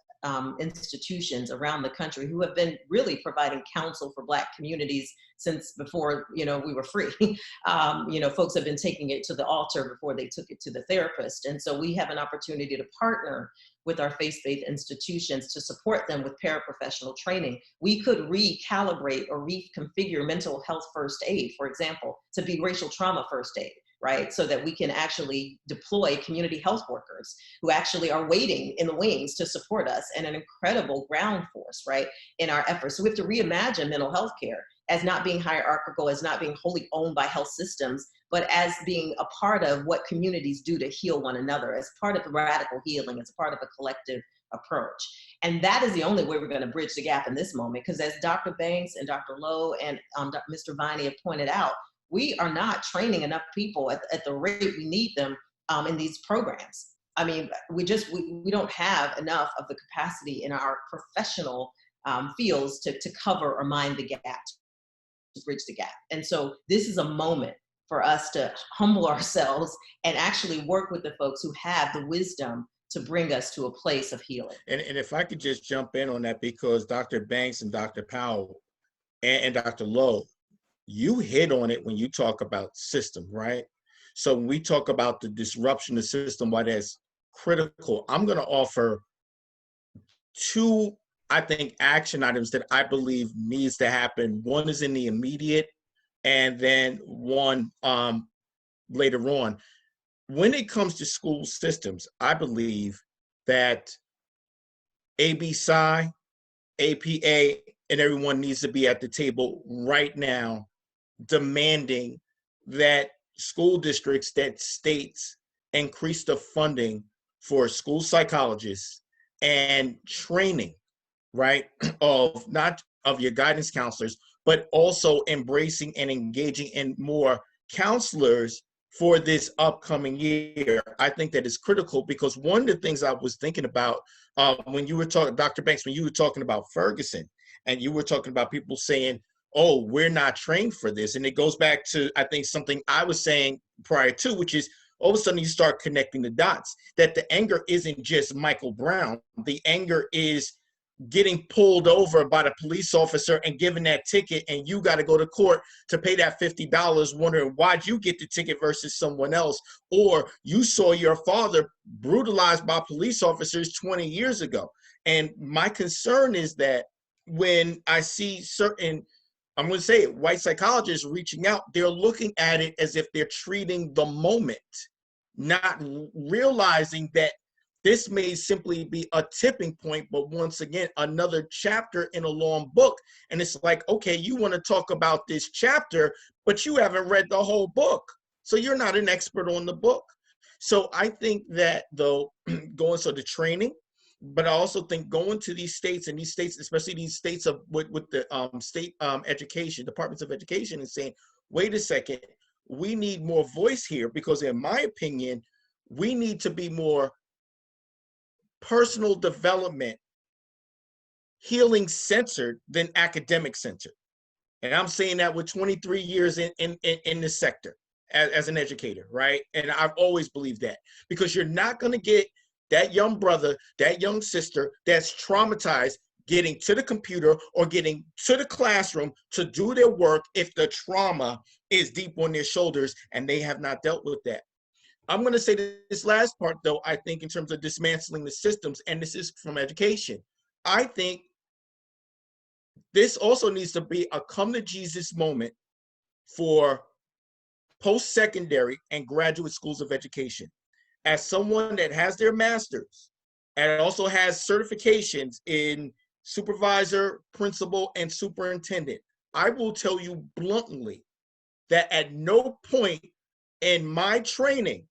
institutions around the country who have been really providing counsel for Black communities since before, you know, we were free. You know, folks have been taking it to the altar before they took it to the therapist. And so we have an opportunity to partner with our faith-based institutions to support them with paraprofessional training. We could recalibrate or reconfigure mental health first aid, for example, to be racial trauma first aid, right? So that we can actually deploy community health workers who actually are waiting in the wings to support us, and an incredible ground force, right, in our efforts. So we have to reimagine mental health care as not being hierarchical, as not being wholly owned by health systems, but as being a part of what communities do to heal one another, as part of the radical healing, as part of a collective approach. And that is the only way we're going to bridge the gap in this moment, because as Dr. Banks and Dr. Lowe and Mr. Viney have pointed out, we are not training enough people at the rate we need them in these programs. I mean, we don't have enough of the capacity in our professional fields to cover or mind the gap, to bridge the gap. And so this is a moment for us to humble ourselves and actually work with the folks who have the wisdom to bring us to a place of healing. And if I could just jump in on that, because Dr. Banks and Dr. Powell and Dr. Lowe, you hit on it when you talk about system, right? So when we talk about the disruption of the system, why that's critical, I'm going to offer two, I think, action items that I believe needs to happen. One is in the immediate, and then one later on. When it comes to school systems, I believe that ABSI, APA, and everyone needs to be at the table right now, demanding that school districts, that states increase the funding for school psychologists and training, right, of not of your guidance counselors, but also embracing and engaging in more counselors for this upcoming year. I think that is critical, because one of the things I was thinking about when you were talking, Dr. Banks, when you were talking about Ferguson, and you were talking about people saying, oh, we're not trained for this. And it goes back to, I think, something I was saying prior to, which is all of a sudden you start connecting the dots, that the anger isn't just Michael Brown. The anger is getting pulled over by the police officer and given that ticket, and you got to go to court to pay that $50, wondering why'd you get the ticket versus someone else. Or you saw your father brutalized by police officers 20 years ago. And my concern is that when I see certain, I'm going to say it, white psychologists reaching out, they're looking at it as if they're treating the moment, not realizing that this may simply be a tipping point, but once again, another chapter in a long book. And it's like, okay, you want to talk about this chapter, but you haven't read the whole book. So you're not an expert on the book. So I think that, though, going to the training, but I also think going to these states, and these states, especially these states of with the state education, departments of education, and saying, wait a second, we need more voice here, because in my opinion, we need to be more personal development, healing centered than academic centered. And I'm saying that with 23 years in this sector. as an educator, right? And I've always believed that, because you're not going to get that young brother, that young sister that's traumatized getting to the computer or getting to the classroom to do their work if the trauma is deep on their shoulders and they have not dealt with that. I'm going to say this last part, though, I think in terms of dismantling the systems, and this is from education, I think this also needs to be a come to Jesus moment for post-secondary and graduate schools of education. As someone that has their master's and also has certifications in supervisor, principal, and superintendent, I will tell you bluntly that at no point in my training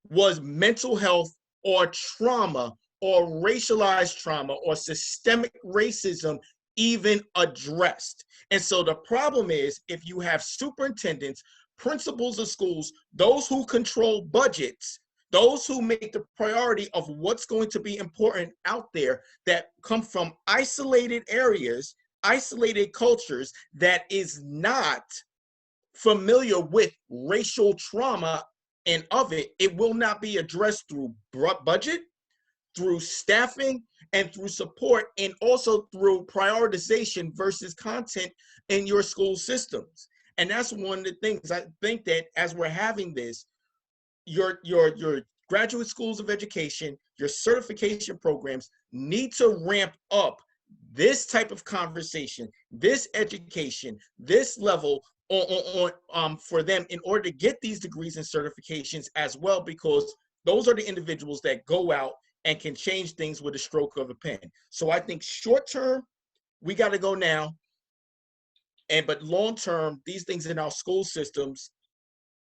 was mental health or trauma or racialized trauma or systemic racism even addressed. And so the problem is, if you have superintendents, principals of schools, those who control budgets, those who make the priority of what's going to be important out there, that come from isolated areas, isolated cultures, that is not familiar with racial trauma and of it, it will not be addressed through budget, through staffing, and through support, and also through prioritization versus content in your school systems. And that's one of the things I think that as we're having this, your graduate schools of education, your certification programs need to ramp up this type of conversation, this education, this level for them in order to get these degrees and certifications as well, because those are the individuals that go out and can change things with a stroke of a pen. So I think short term, we got to go now. But long term, these things in our school systems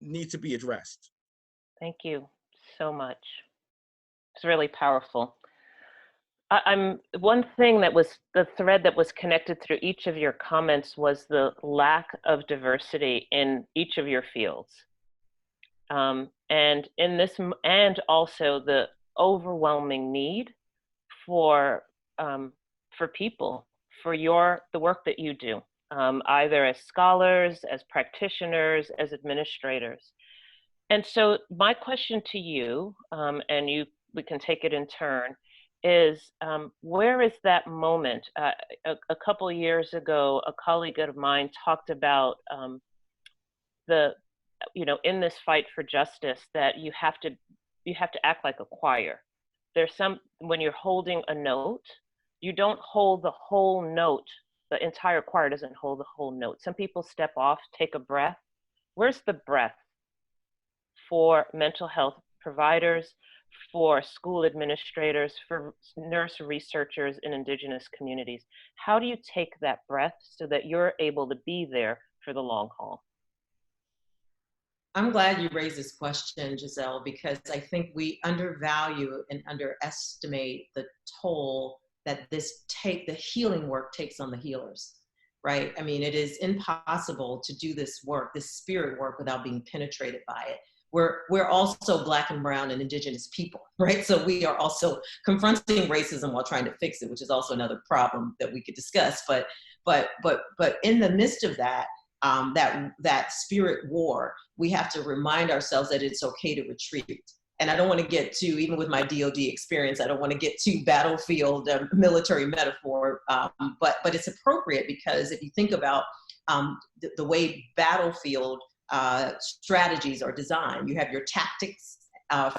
need to be addressed. Thank you so much. It's really powerful. One thing that was the thread that was connected through each of your comments was the lack of diversity in each of your fields. And in this, and also the overwhelming need for people, for the work that you do, either as scholars, as practitioners, as administrators. And so my question to you, and we can take it in turn, is where is that moment? A couple of years ago, a colleague of mine talked about in this fight for justice, that you have to act like a choir. When you're holding a note, you don't hold the whole note. The entire choir doesn't hold the whole note. Some people step off, take a breath. Where's the breath for mental health providers, for school administrators, for nurse researchers in Indigenous communities? How do you take that breath so that you're able to be there for the long haul? I'm glad you raised this question, Giselle, because I think we undervalue and underestimate the toll that the healing work takes on the healers, right? I mean, it is impossible to do this work, this spirit work, without being penetrated by it. We're also Black and Brown and Indigenous people, right? So we are also confronting racism while trying to fix it, which is also another problem that we could discuss. But in the midst of that, that spirit war, we have to remind ourselves that it's okay to retreat. And I don't want to get too, even with my DOD experience, I don't want to get too battlefield military metaphor, but it's appropriate, because if you think about the way battlefield strategies are designed, you have your tactics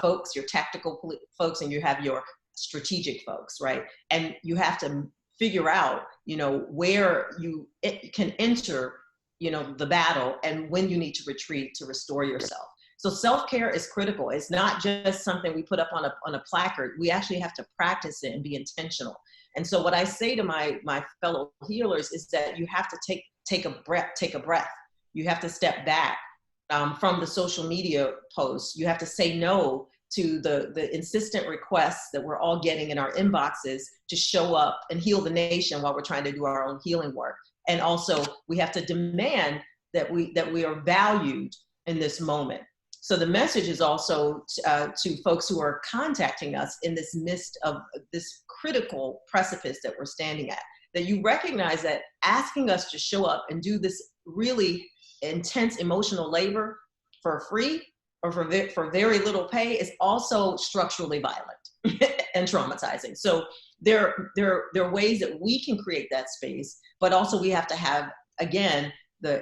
folks, your tactical folks, and you have your strategic folks, right? And you have to figure out, where you can enter, the battle, and when you need to retreat to restore yourself. So self-care is critical. It's not just something we put up on a placard. We actually have to practice it and be intentional. And so what I say to my fellow healers is that you have to take a breath. You have to step back from the social media posts. You have to say no to the insistent requests that we're all getting in our inboxes to show up and heal the nation while we're trying to do our own healing work. And also, we have to demand that we are valued in this moment. So the message is also to folks who are contacting us in this midst of this critical precipice that we're standing at, that you recognize that asking us to show up and do this really intense emotional labor for free or for very little pay is also structurally violent and traumatizing. So there are ways that we can create that space, but also we have to have, again, the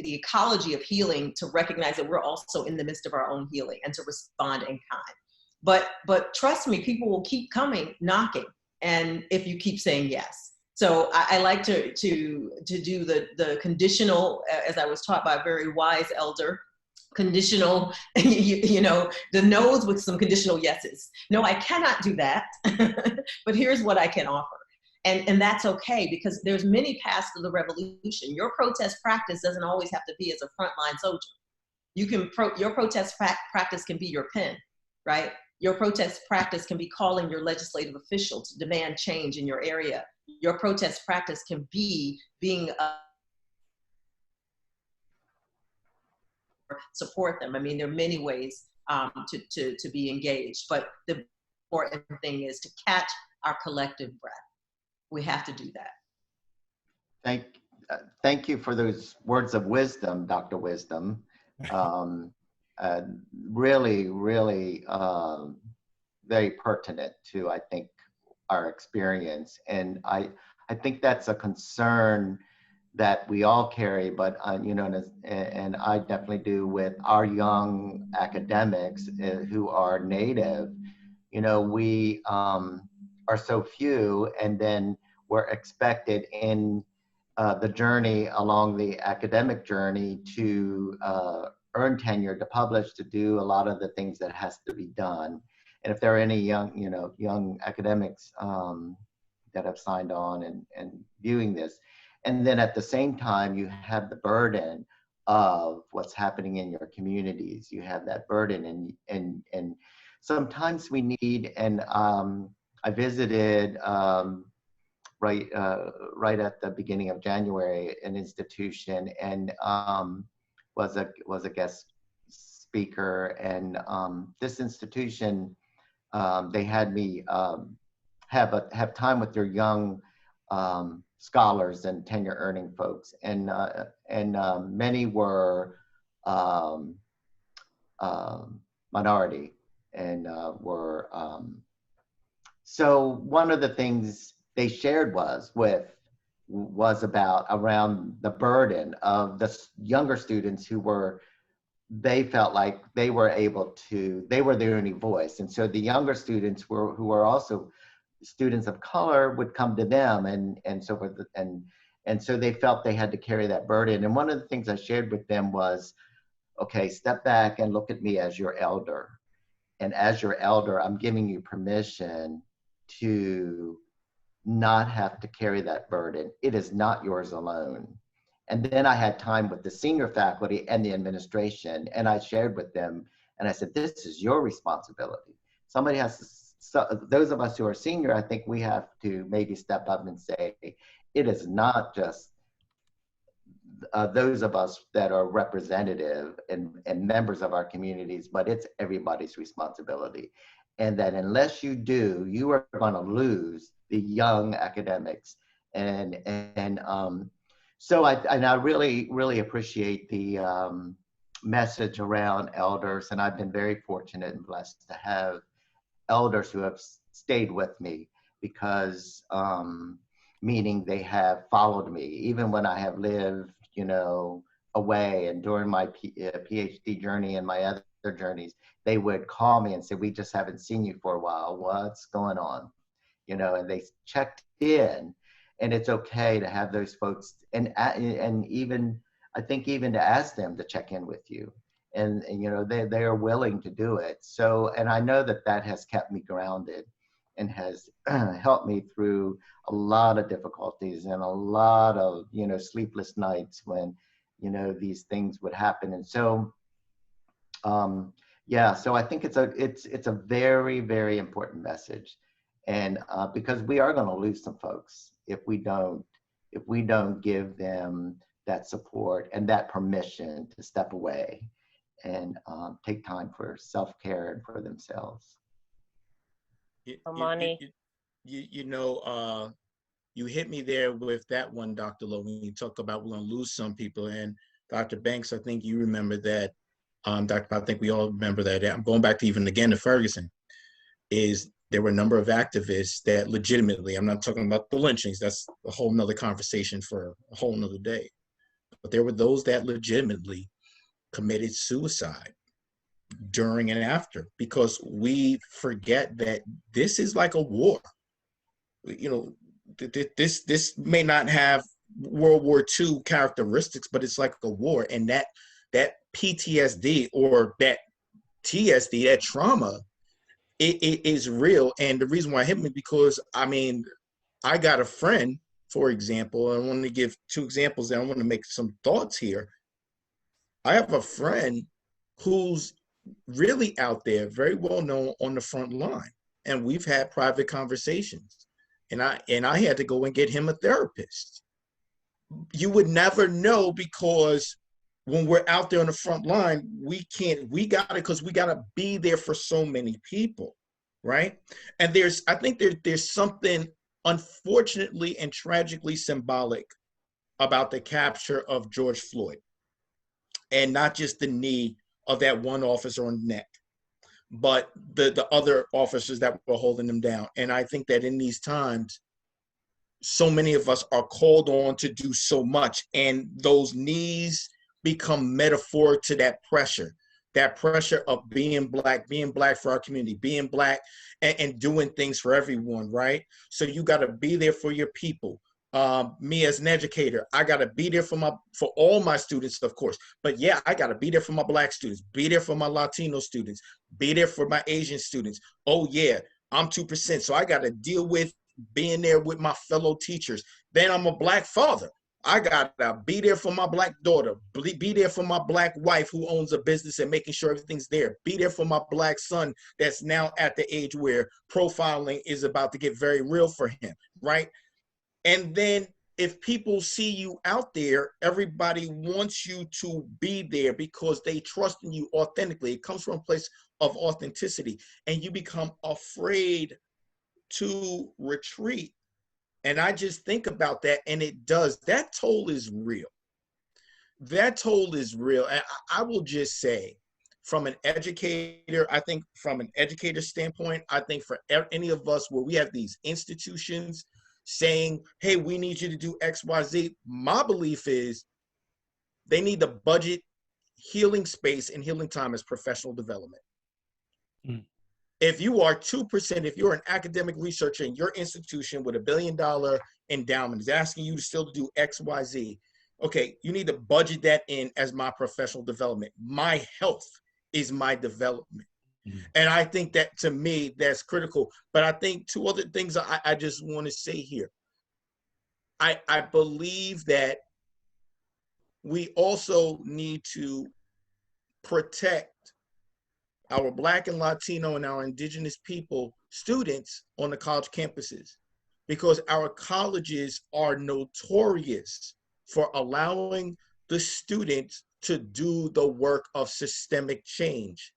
ecology of healing to recognize that we're also in the midst of our own healing and to respond in kind. But trust me, people will keep coming, knocking, and if you keep saying yes. So I like to do the conditional, as I was taught by a very wise elder, conditional, you know, the no's with some conditional yeses. No, I cannot do that, but here's what I can offer. And that's okay, because there's many paths to the revolution. Your protest practice doesn't always have to be as a frontline soldier. Your protest practice can be your pen, right? Your protest practice can be calling your legislative official to demand change in your area. Your protest practice can be being support them. I mean, there are many ways to be engaged, but the important thing is to catch our collective breath. We have to do that. Thank you for those words of wisdom, Dr. Wisdom. Really, really very pertinent to, I think, our experience. And I think that's a concern that we all carry, but you know, and I definitely do with our young academics who are Native. You know, we are so few, and then we're expected in the journey along the academic journey to earn tenure, to publish, to do a lot of the things that has to be done. And if there are any young academics that have signed on and viewing this, and then at the same time, you have the burden of what's happening in your communities. You have that burden, and sometimes we need, and I visited right at the beginning of January an institution, and was a guest speaker, and this institution, they had me have time with their young scholars and tenure earning folks, and many were minority, and were so one of the things they shared was about around the burden of the younger students who they felt like they were their only voice. And so the younger students who were also students of color would come to them, and so forth, and so they felt they had to carry that burden. And one of the things I shared with them was, okay, step back and look at me as your elder. And as your elder, I'm giving you permission to not have to carry that burden. It is not yours alone. And then I had time with the senior faculty and the administration, and I shared with them, and I said, this is your responsibility. Somebody has to, so those of us who are senior, I think we have to maybe step up and say, it is not just those of us that are representative and members of our communities, but it's everybody's responsibility. And that unless you do, you are going to lose the young academics. So I really, really appreciate the message around elders. And I've been very fortunate and blessed to have elders who have stayed with me, because meaning they have followed me, even when I have lived, you know, away, and during my PhD journey and my other journeys, they would call me and say, we just haven't seen you for a while. What's going on? You know, and they checked in. And it's okay to have those folks, and even, I think even to ask them to check in with you. And you know, they are willing to do it. So, and I know that has kept me grounded and has helped me through a lot of difficulties and a lot of, you know, sleepless nights when, you know, these things would happen. And so, yeah, so I think it's a very, very important message. And because we are going to lose some folks if we don't give them that support and that permission to step away and take time for self-care and for themselves. Amani. You know, you hit me there with that one, Dr. Lowe, when you talk about we're going to lose some people. And Dr. Banks, I think you remember that. Dr. I think we all remember that. I'm going back to even again to Ferguson, is there were a number of activists that legitimately, I'm not talking about the lynchings, that's a whole nother conversation for a whole nother day. But there were those that legitimately committed suicide during and after, because we forget that this is like a war. You know, this may not have World War II characteristics, but it's like a war. And that PTSD or that TSD, that trauma, it is real. And the reason why it hit me, because I mean, I got a friend, for example, I want to give two examples and I want to make some thoughts here. I have a friend who's really out there, very well known on the front line. And we've had private conversations. And I had to go and get him a therapist. You would never know, because when we're out there on the front line, we got it because we got to be there for so many people, right? And I think there's something unfortunately and tragically symbolic about the capture of George Floyd, and not just the knee of that one officer on the neck, but the other officers that were holding them down. And I think that in these times, so many of us are called on to do so much, and those knees become metaphor to that pressure of being black for our community, being black and doing things for everyone, right? So you got to be there for your people. Me as an educator, I got to be there for all my students, of course, but yeah, I got to be there for my Black students, be there for my Latino students, be there for my Asian students. Oh yeah, I'm 2%, so I got to deal with being there with my fellow teachers. Then I'm a Black father. I gotta be there for my Black daughter, be there for my Black wife who owns a business and making sure everything's there, be there for my Black son that's now at the age where profiling is about to get very real for him, right? And then if people see you out there, everybody wants you to be there because they trust in you authentically. It comes from a place of authenticity, and you become afraid to retreat. And I just think about that, and that toll is real. That toll is real. And I will just say, from an educator, I think from an educator standpoint, I think for any of us where we have these institutions saying, hey, we need you to do X, Y, Z, my belief is they need to budget healing space and healing time as professional development. Mm. If you are 2%, if you're an academic researcher in your institution with $1 billion endowment is asking you to still do X, Y, Z, okay, you need to budget that in as my professional development. My health is my development. Mm-hmm. And I think that, to me, that's critical. But I think two other things I just want to say here. I believe that we also need to protect our Black and Latino and our Indigenous people students on the college campuses, because our colleges are notorious for allowing the students to do the work of systemic change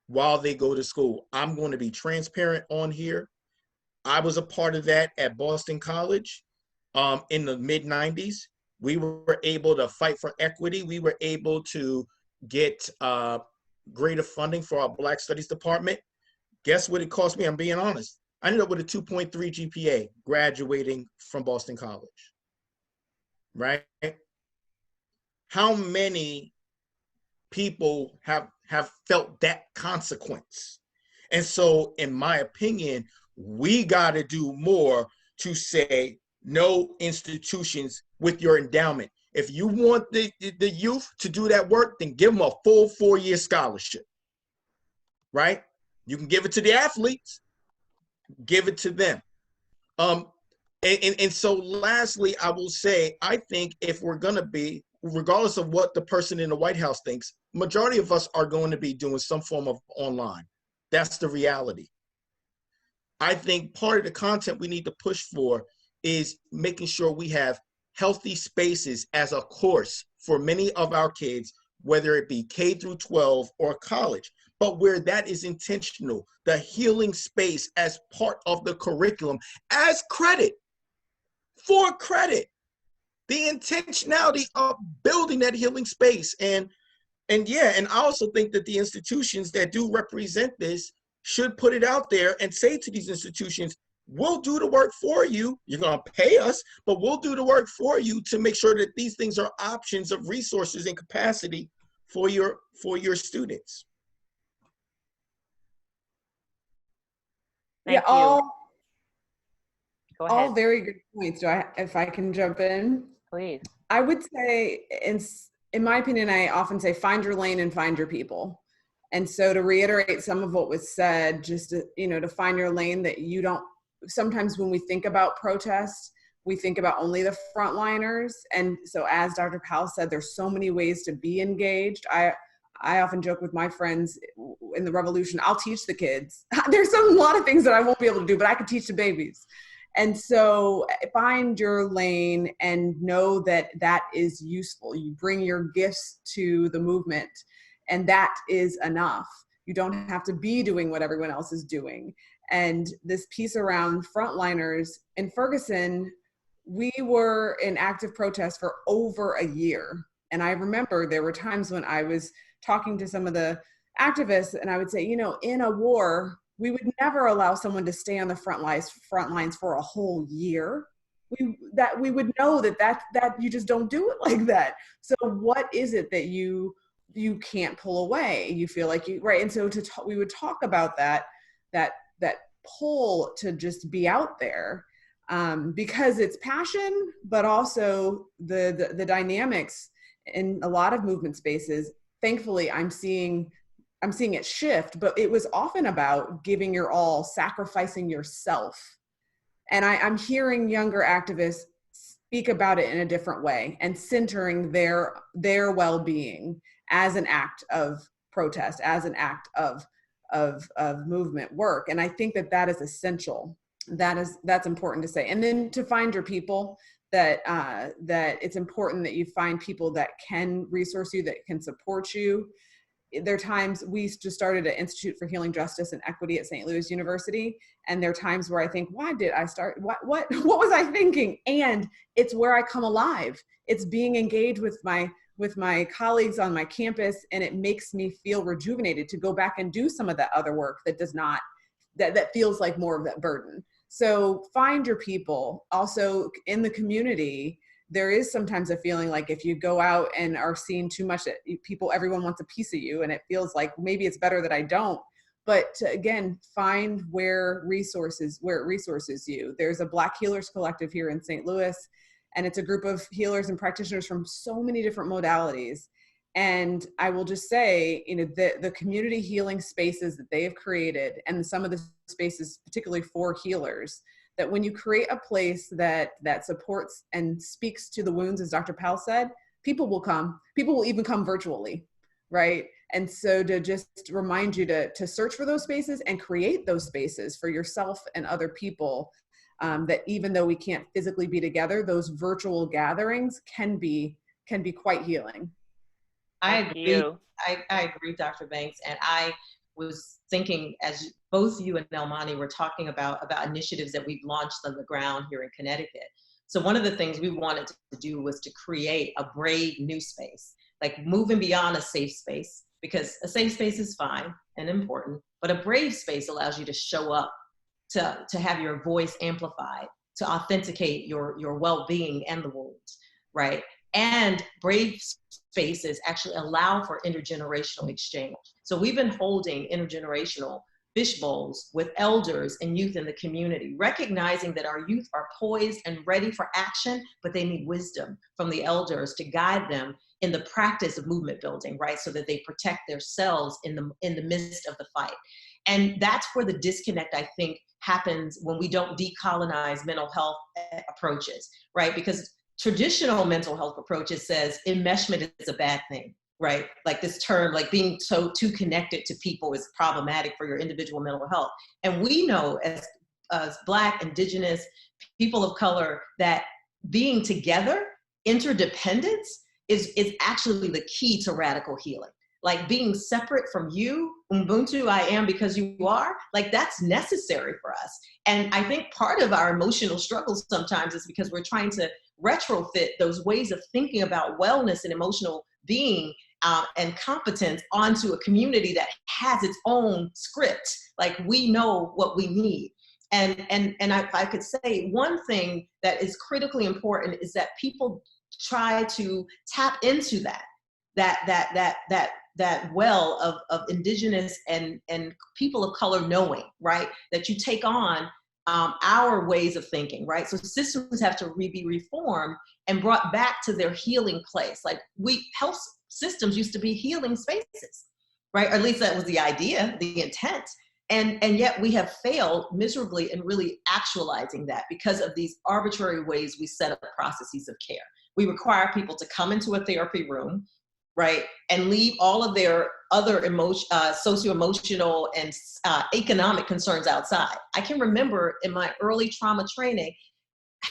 while they go to school. I'm going to be transparent on here. I was a part of that at Boston College in the mid-90s. We were able to fight for equity. We were able to get greater funding for our Black Studies department. Guess what it cost me? I'm being honest. I ended up with a 2.3 GPA graduating from Boston College, right? How many people have felt that consequence? And so, in my opinion, we got to do more to say no institutions with your endowment. If you want the youth to do that work, then give them a full 4-year scholarship, right? You can give it to the athletes, give it to them. And so lastly, I will say, I think if we're going to be, regardless of what the person in the White House thinks, majority of us are going to be doing some form of online. That's the reality. I think part of the content we need to push for is making sure we have healthy spaces as a course for many of our kids, whether it be K through 12 or college, but where that is intentional, the healing space as part of the curriculum, as credit, for credit. the intentionality of building that healing space. And I also think that the institutions that do represent this should put it out there and say to these institutions, we'll do the work for you. You're going to pay us, but we'll do the work for you to make sure that these things are options of resources and capacity for your students. Thank you. Go ahead. All very good points. If I can jump in? Please. I would say, in my opinion, I often say, find your lane and find your people. And so to reiterate some of what was said, just to find your lane, that you don't, sometimes when we think about protests, we think about only the frontliners. And so as Dr. Powell said, there's so many ways to be engaged. I often joke with my friends in the revolution, I'll teach the kids. There's a lot of things that I won't be able to do, but I can teach the babies. And so find your lane and know that that is useful. You bring your gifts to the movement, and that is enough. You don't have to be doing what everyone else is doing. And this piece around frontliners, in Ferguson, we were in active protest for over a year. And I remember there were times when I was talking to some of the activists, and I would say, in a war, we would never allow someone to stay on the front lines for a whole year. We would know that you just don't do it like that. So what is it that you can't pull away? You feel like right. And so we would talk about that pull to just be out there, because it's passion, but also the dynamics in a lot of movement spaces. Thankfully, I'm seeing it shift, but it was often about giving your all, sacrificing yourself. And I'm hearing younger activists speak about it in a different way and centering their well-being as an act of protest, as an act of movement work. And I think that is essential. That's important to say. And then to find your people, that it's important that you find people that can resource you, that can support you. There are times, we just started an Institute for Healing Justice and Equity at St. Louis University, and there are times where I think, why did I start? What was I thinking? And it's where I come alive. It's being engaged with my colleagues on my campus, and it makes me feel rejuvenated to go back and do some of that other work that feels like more of that burden. So find your people. Also in the community, there is sometimes a feeling like if you go out and are seeing too much, that everyone wants a piece of you, and it feels like maybe it's better that I don't. But again, find where it resources you. There's a Black Healers Collective here in St. Louis, and it's a group of healers and practitioners from so many different modalities. And I will just say, the community healing spaces that they have created, and some of the spaces particularly for healers, that when you create a place that supports and speaks to the wounds, as Dr. Powell said, people will come. People will even come virtually, right? And so to just remind you to search for those spaces and create those spaces for yourself and other people, that even though we can't physically be together, those virtual gatherings can be quite healing. I agree, Dr. Banks. And I was thinking, as both you and Elmani were talking about initiatives that we've launched on the ground here in Connecticut. So one of the things we wanted to do was to create a brave new space, like moving beyond a safe space, because a safe space is fine and important, but a brave space allows you to show up, to have your voice amplified, to authenticate your well-being and the wounds, right? And brave spaces actually allow for intergenerational exchange. So we've been holding intergenerational fish bowls with elders and youth in the community, recognizing that our youth are poised and ready for action, but they need wisdom from the elders to guide them in the practice of movement building, right? So that they protect themselves in the midst of the fight. And that's where the disconnect, I think, happens when we don't decolonize mental health approaches, right? Because traditional mental health approaches says enmeshment is a bad thing, right? Like this term, like being so too connected to people is problematic for your individual mental health. And we know as Black, Indigenous, people of color, that being together, interdependence is actually the key to radical healing. Like being separate from you, Ubuntu, I am because you are, like that's necessary for us. And I think part of our emotional struggles sometimes is because we're trying to retrofit those ways of thinking about wellness and emotional being and competence onto a community that has its own script. Like, we know what we need. And I could say one thing that is critically important is that people try to tap into that well of indigenous and people of color knowing, right? That you take on our ways of thinking, right? So systems have to be reformed and brought back to their healing place. Like, health systems used to be healing spaces, right? Or at least that was the idea, the intent. And yet we have failed miserably in really actualizing that because of these arbitrary ways we set up processes of care. We require people to come into a therapy room, right, and leave all of their other socio-emotional and economic concerns outside. I can remember in my early trauma training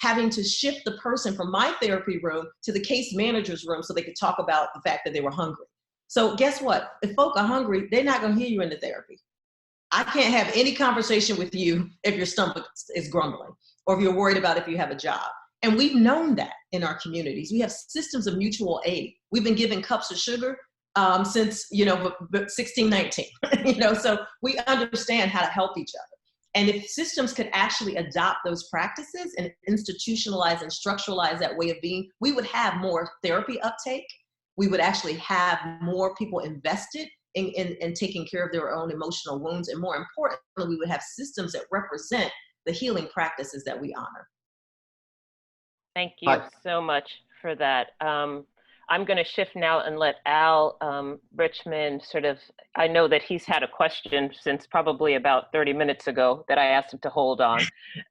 having to shift the person from my therapy room to the case manager's room so they could talk about the fact that they were hungry. So guess what? If folk are hungry, they're not going to hear you in the therapy. I can't have any conversation with you if your stomach is grumbling or if you're worried about if you have a job. And we've known that in our communities. We have systems of mutual aid. We've been giving cups of sugar since 1619. So we understand how to help each other. And if systems could actually adopt those practices and institutionalize and structuralize that way of being, we would have more therapy uptake. We would actually have more people invested in taking care of their own emotional wounds. And more importantly, we would have systems that represent the healing practices that we honor. Thank you so much for that. I'm going to shift now and let Al Richmond I know that he's had a question since probably about 30 minutes ago that I asked him to hold on.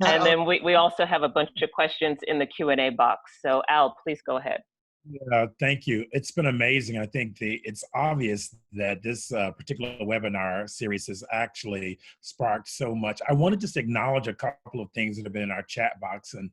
And then we also have a bunch of questions in the Q&A box. So Al, please go ahead. Yeah, thank you. It's been amazing. I think it's obvious that this particular webinar series has actually sparked so much. I want to just acknowledge a couple of things that have been in our chat box. And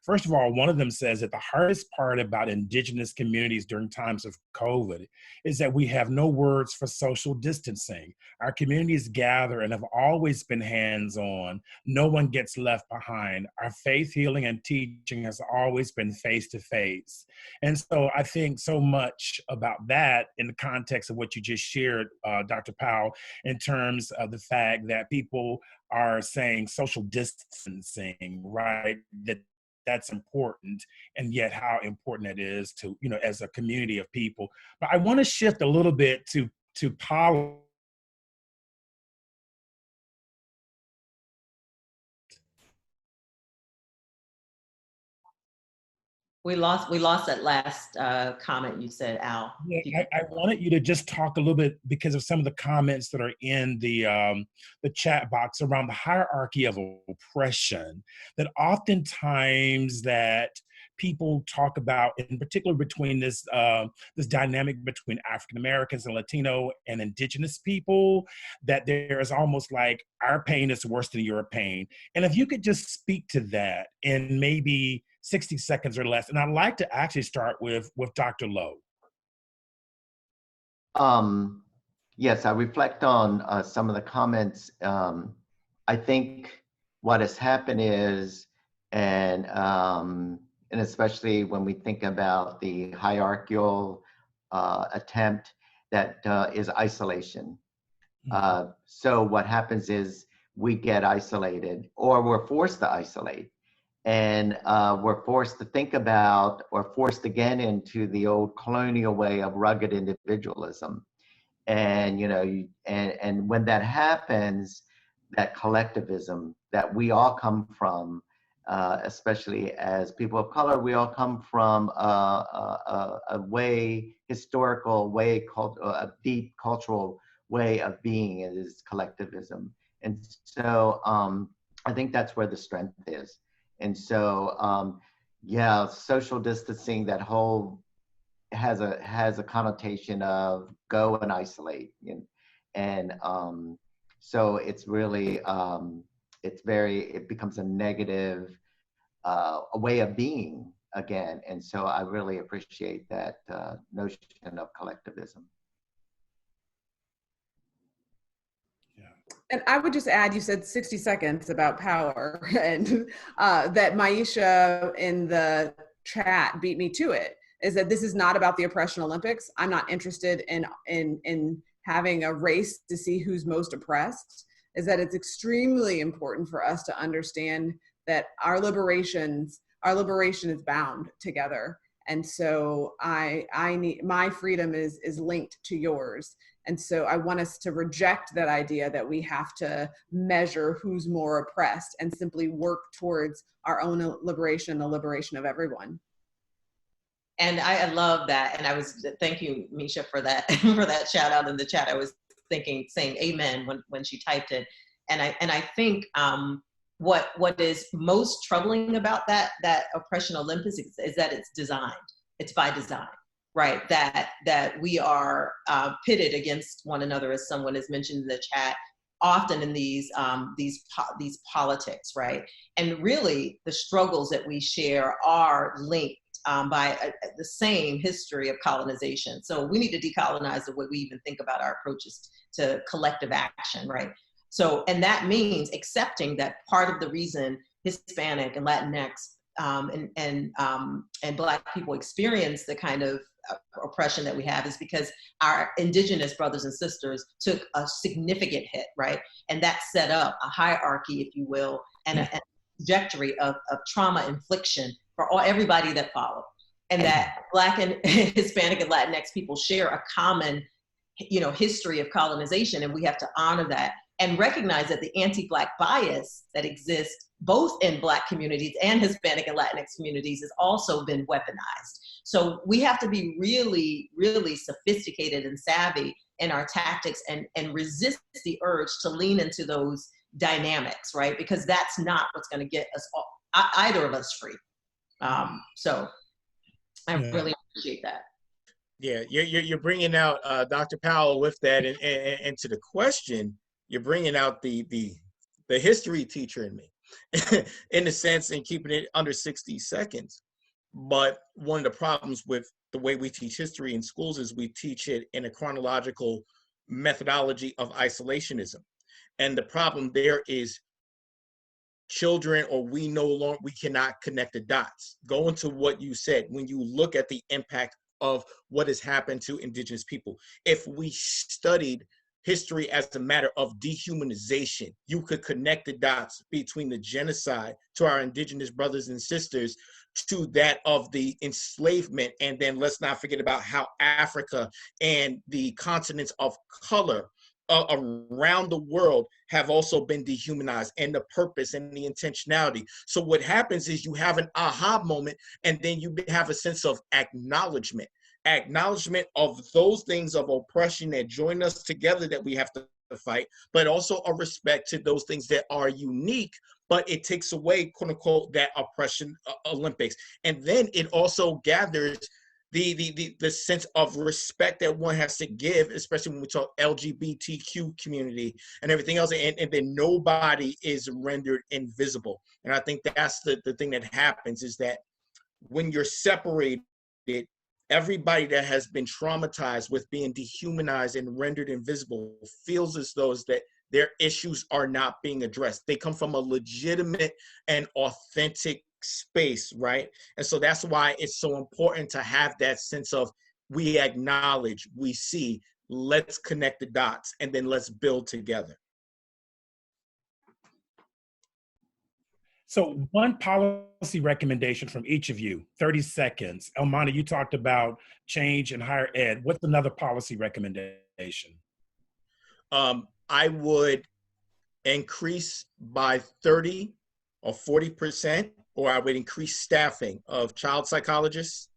first of all, one of them says that the hardest part about indigenous communities during times of COVID is that we have no words for social distancing. Our communities gather and have always been hands-on. No one gets left behind. Our faith, healing, and teaching has always been face-to-face. And so I think so much about that in the context of what you just shared, Dr. Powell, in terms of the fact that people are saying social distancing, right? That's important, and yet how important it is to, as a community of people. But I want to shift a little bit to policy. We lost that last comment you said, Al. Yeah, I wanted you to just talk a little bit because of some of the comments that are in the chat box around the hierarchy of oppression that oftentimes that people talk about, in particular between this dynamic between African Americans and Latino and indigenous people, that there is almost like our pain is worse than your pain. And if you could just speak to that in maybe 60 seconds or less. And I'd like to actually start with Dr. Lowe. Yes, I reflect on some of the comments. I think what has happened is, and especially when we think about the hierarchical attempt, that is isolation. So what happens is we get isolated, or we're forced to isolate. And we're forced to think about, or forced again into the old colonial way of rugged individualism. And, and when that happens, that collectivism that we all come from, especially as people of color, we all come from a historical way, a deep cultural way of being. It is collectivism. And so I think that's where the strength is. And so, yeah, social distancing, that whole has a connotation of go and isolate. And so it's really, it becomes a negative a way of being again. And so I really appreciate that notion of collectivism. Yeah. And I would just add, you said 60 seconds about power, and that Maisha in the chat beat me to it, is that this is not about the oppression Olympics. I'm not interested in having a race to see who's most oppressed. Is that it's extremely important for us to understand that our liberation is bound together. And so I need, my freedom is linked to yours. And so I want us to reject that idea that we have to measure who's more oppressed and simply work towards our own liberation and the liberation of everyone. And I love that. And thank you, Misha, for that, for that shout out in the chat. I was saying amen when she typed it. And I think what is most troubling about that oppression Olympics is that it's designed. It's by design. Right, that we are pitted against one another, as someone has mentioned in the chat, often in these politics, right? And really, the struggles that we share are linked by the same history of colonization. So we need to decolonize the way we even think about our approaches to collective action, right? So, and that means accepting that part of the reason Hispanic and Latinx and Black people experience the kind of oppression that we have is because our indigenous brothers and sisters took a significant hit, right? And that set up a hierarchy, if you will, and a trajectory of trauma infliction for everybody that followed. And that Black and Hispanic and Latinx people share a common, history of colonization, and we have to honor that and recognize that the anti-Black bias that exists both in Black communities and Hispanic and Latinx communities has also been weaponized. So we have to be really, really sophisticated and savvy in our tactics and resist the urge to lean into those dynamics, right? Because that's not what's going to get us either of us free. So I really appreciate that. Yeah, you're bringing out Dr. Powell with that, and to the question, you're bringing out the history teacher in me, in a sense, and keeping it under 60 seconds. But one of the problems with the way we teach history in schools is we teach it in a chronological methodology of isolationism. And the problem there is children, or we cannot connect the dots. Go into what you said, when you look at the impact of what has happened to indigenous people. If we studied history as a matter of dehumanization, you could connect the dots between the genocide to our indigenous brothers and sisters to that of the enslavement. And then let's not forget about how Africa and the continents of color around the world have also been dehumanized, and the purpose and the intentionality. So what happens is you have an aha moment, and then you have a sense of acknowledgement of those things of oppression that join us together that we have to fight, but also a respect to those things that are unique, but it takes away, quote unquote, that oppression Olympics. And then it also gathers the sense of respect that one has to give, especially when we talk LGBTQ community and everything else, and then nobody is rendered invisible. And I think that's the thing that happens, is that when you're separated, everybody that has been traumatized with being dehumanized and rendered invisible feels as though that their issues are not being addressed. They come from a legitimate and authentic space, right? And so that's why it's so important to have that sense of, we acknowledge, we see, let's connect the dots, and then let's build together. So one policy recommendation from each of you, 30 seconds. Elmana, you talked about change in higher ed. What's another policy recommendation? I would increase by 30 or 40%, or I would increase staffing of child psychologists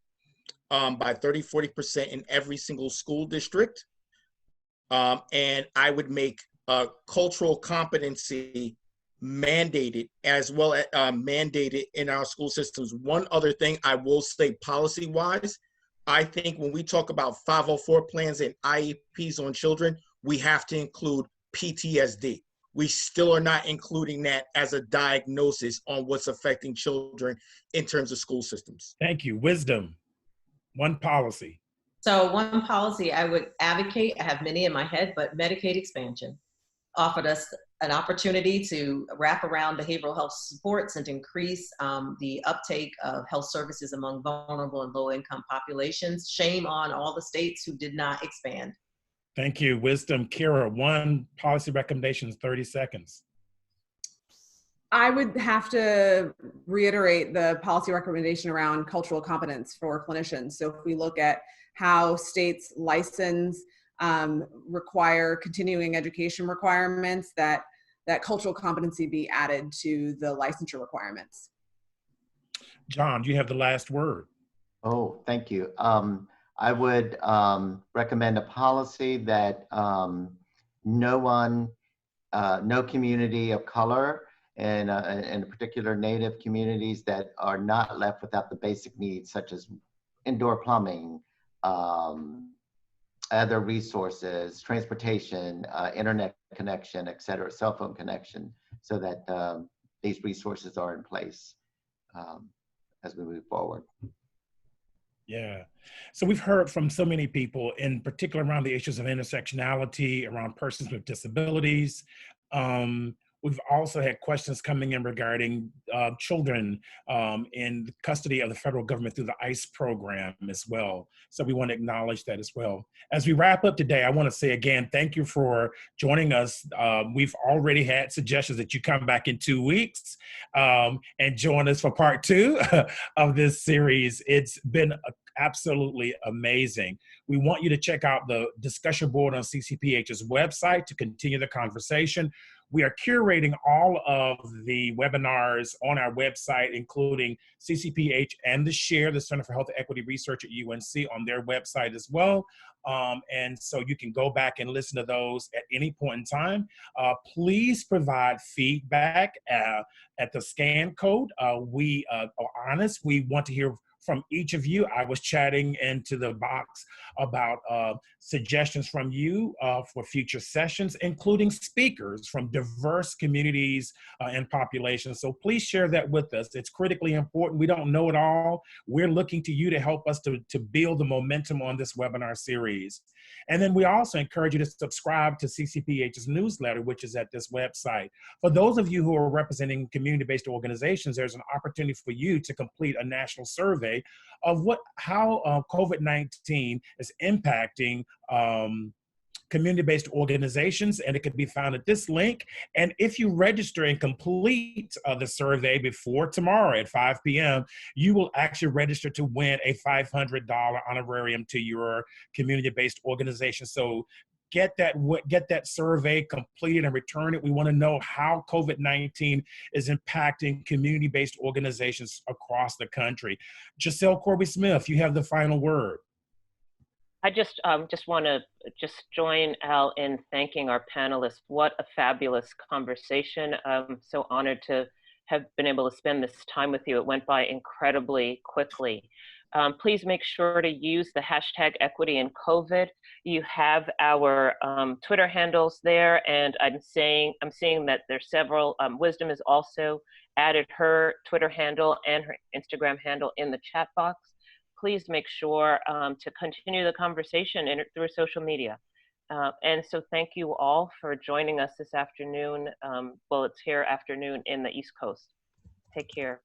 by 30, 40% in every single school district. And I would make cultural competency mandated, as well as mandated in our school systems. One other thing I will say policy-wise, I think when we talk about 504 plans and IEPs on children, we have to include PTSD. We still are not including that as a diagnosis on what's affecting children in terms of school systems. Thank you. Wisdom, one policy. So one policy I would advocate, I have many in my head, but Medicaid expansion. offered us an opportunity to wrap around behavioral health supports and to increase the uptake of health services among vulnerable and low-income populations. Shame on all the states who did not expand. Thank you. Wisdom. Kira, one policy recommendation, 30 seconds. I would have to reiterate the policy recommendation around cultural competence for clinicians. So if we look at how states license, require continuing education requirements, that cultural competency be added to the licensure requirements. John, you have the last word. Oh, thank you. I would recommend a policy that no community of color and in particular Native communities that are not left without the basic needs such as indoor plumbing, other resources, transportation, internet connection, et cetera, cell phone connection, so that these resources are in place as we move forward. Yeah. So we've heard from so many people, in particular around the issues of intersectionality, around persons with disabilities. We've also had questions coming in regarding children in the custody of the federal government through the ICE program as well. So we want to acknowledge that as well. As we wrap up today, I want to say again, thank you for joining us. We've already had suggestions that you come back in 2 weeks and join us for part 2 of this series. It's been absolutely amazing. We want you to check out the discussion board on CCPH's website to continue the conversation. We are curating all of the webinars on our website, including CCPH and the CHER, the Center for Health Equity Research at UNC, on their website as well. And so you can go back and listen to those at any point in time. Please provide feedback at the scan code. We are honest. We want to hear from each of you. I was chatting into the box about suggestions from you for future sessions, including speakers from diverse communities and populations. So please share that with us. It's critically important. We don't know it all. We're looking to you to help us to build the momentum on this webinar series. And then we also encourage you to subscribe to CCPH's newsletter, which is at this website. For those of you who are representing community-based organizations, there's an opportunity for you to complete a national survey of how COVID-19 is impacting community-based organizations, and it can be found at this link. And if you register and complete the survey before tomorrow at 5 p.m., you will actually register to win a $500 honorarium to your community-based organization. So get that survey completed and return it. We want to know how COVID-19 is impacting community-based organizations across the country. Giselle Corby-Smith, you have the final word. I just want to join Al in thanking our panelists. What a fabulous conversation. I'm so honored to have been able to spend this time with you. It went by incredibly quickly. Please make sure to use the hashtag equity in COVID. You have our Twitter handles there, and I'm seeing that there's several. Wisdom has also added her Twitter handle and her Instagram handle in the chat box. Please make sure to continue the conversation through social media. And so thank you all for joining us this afternoon. Well, it's here afternoon in the East Coast. Take care.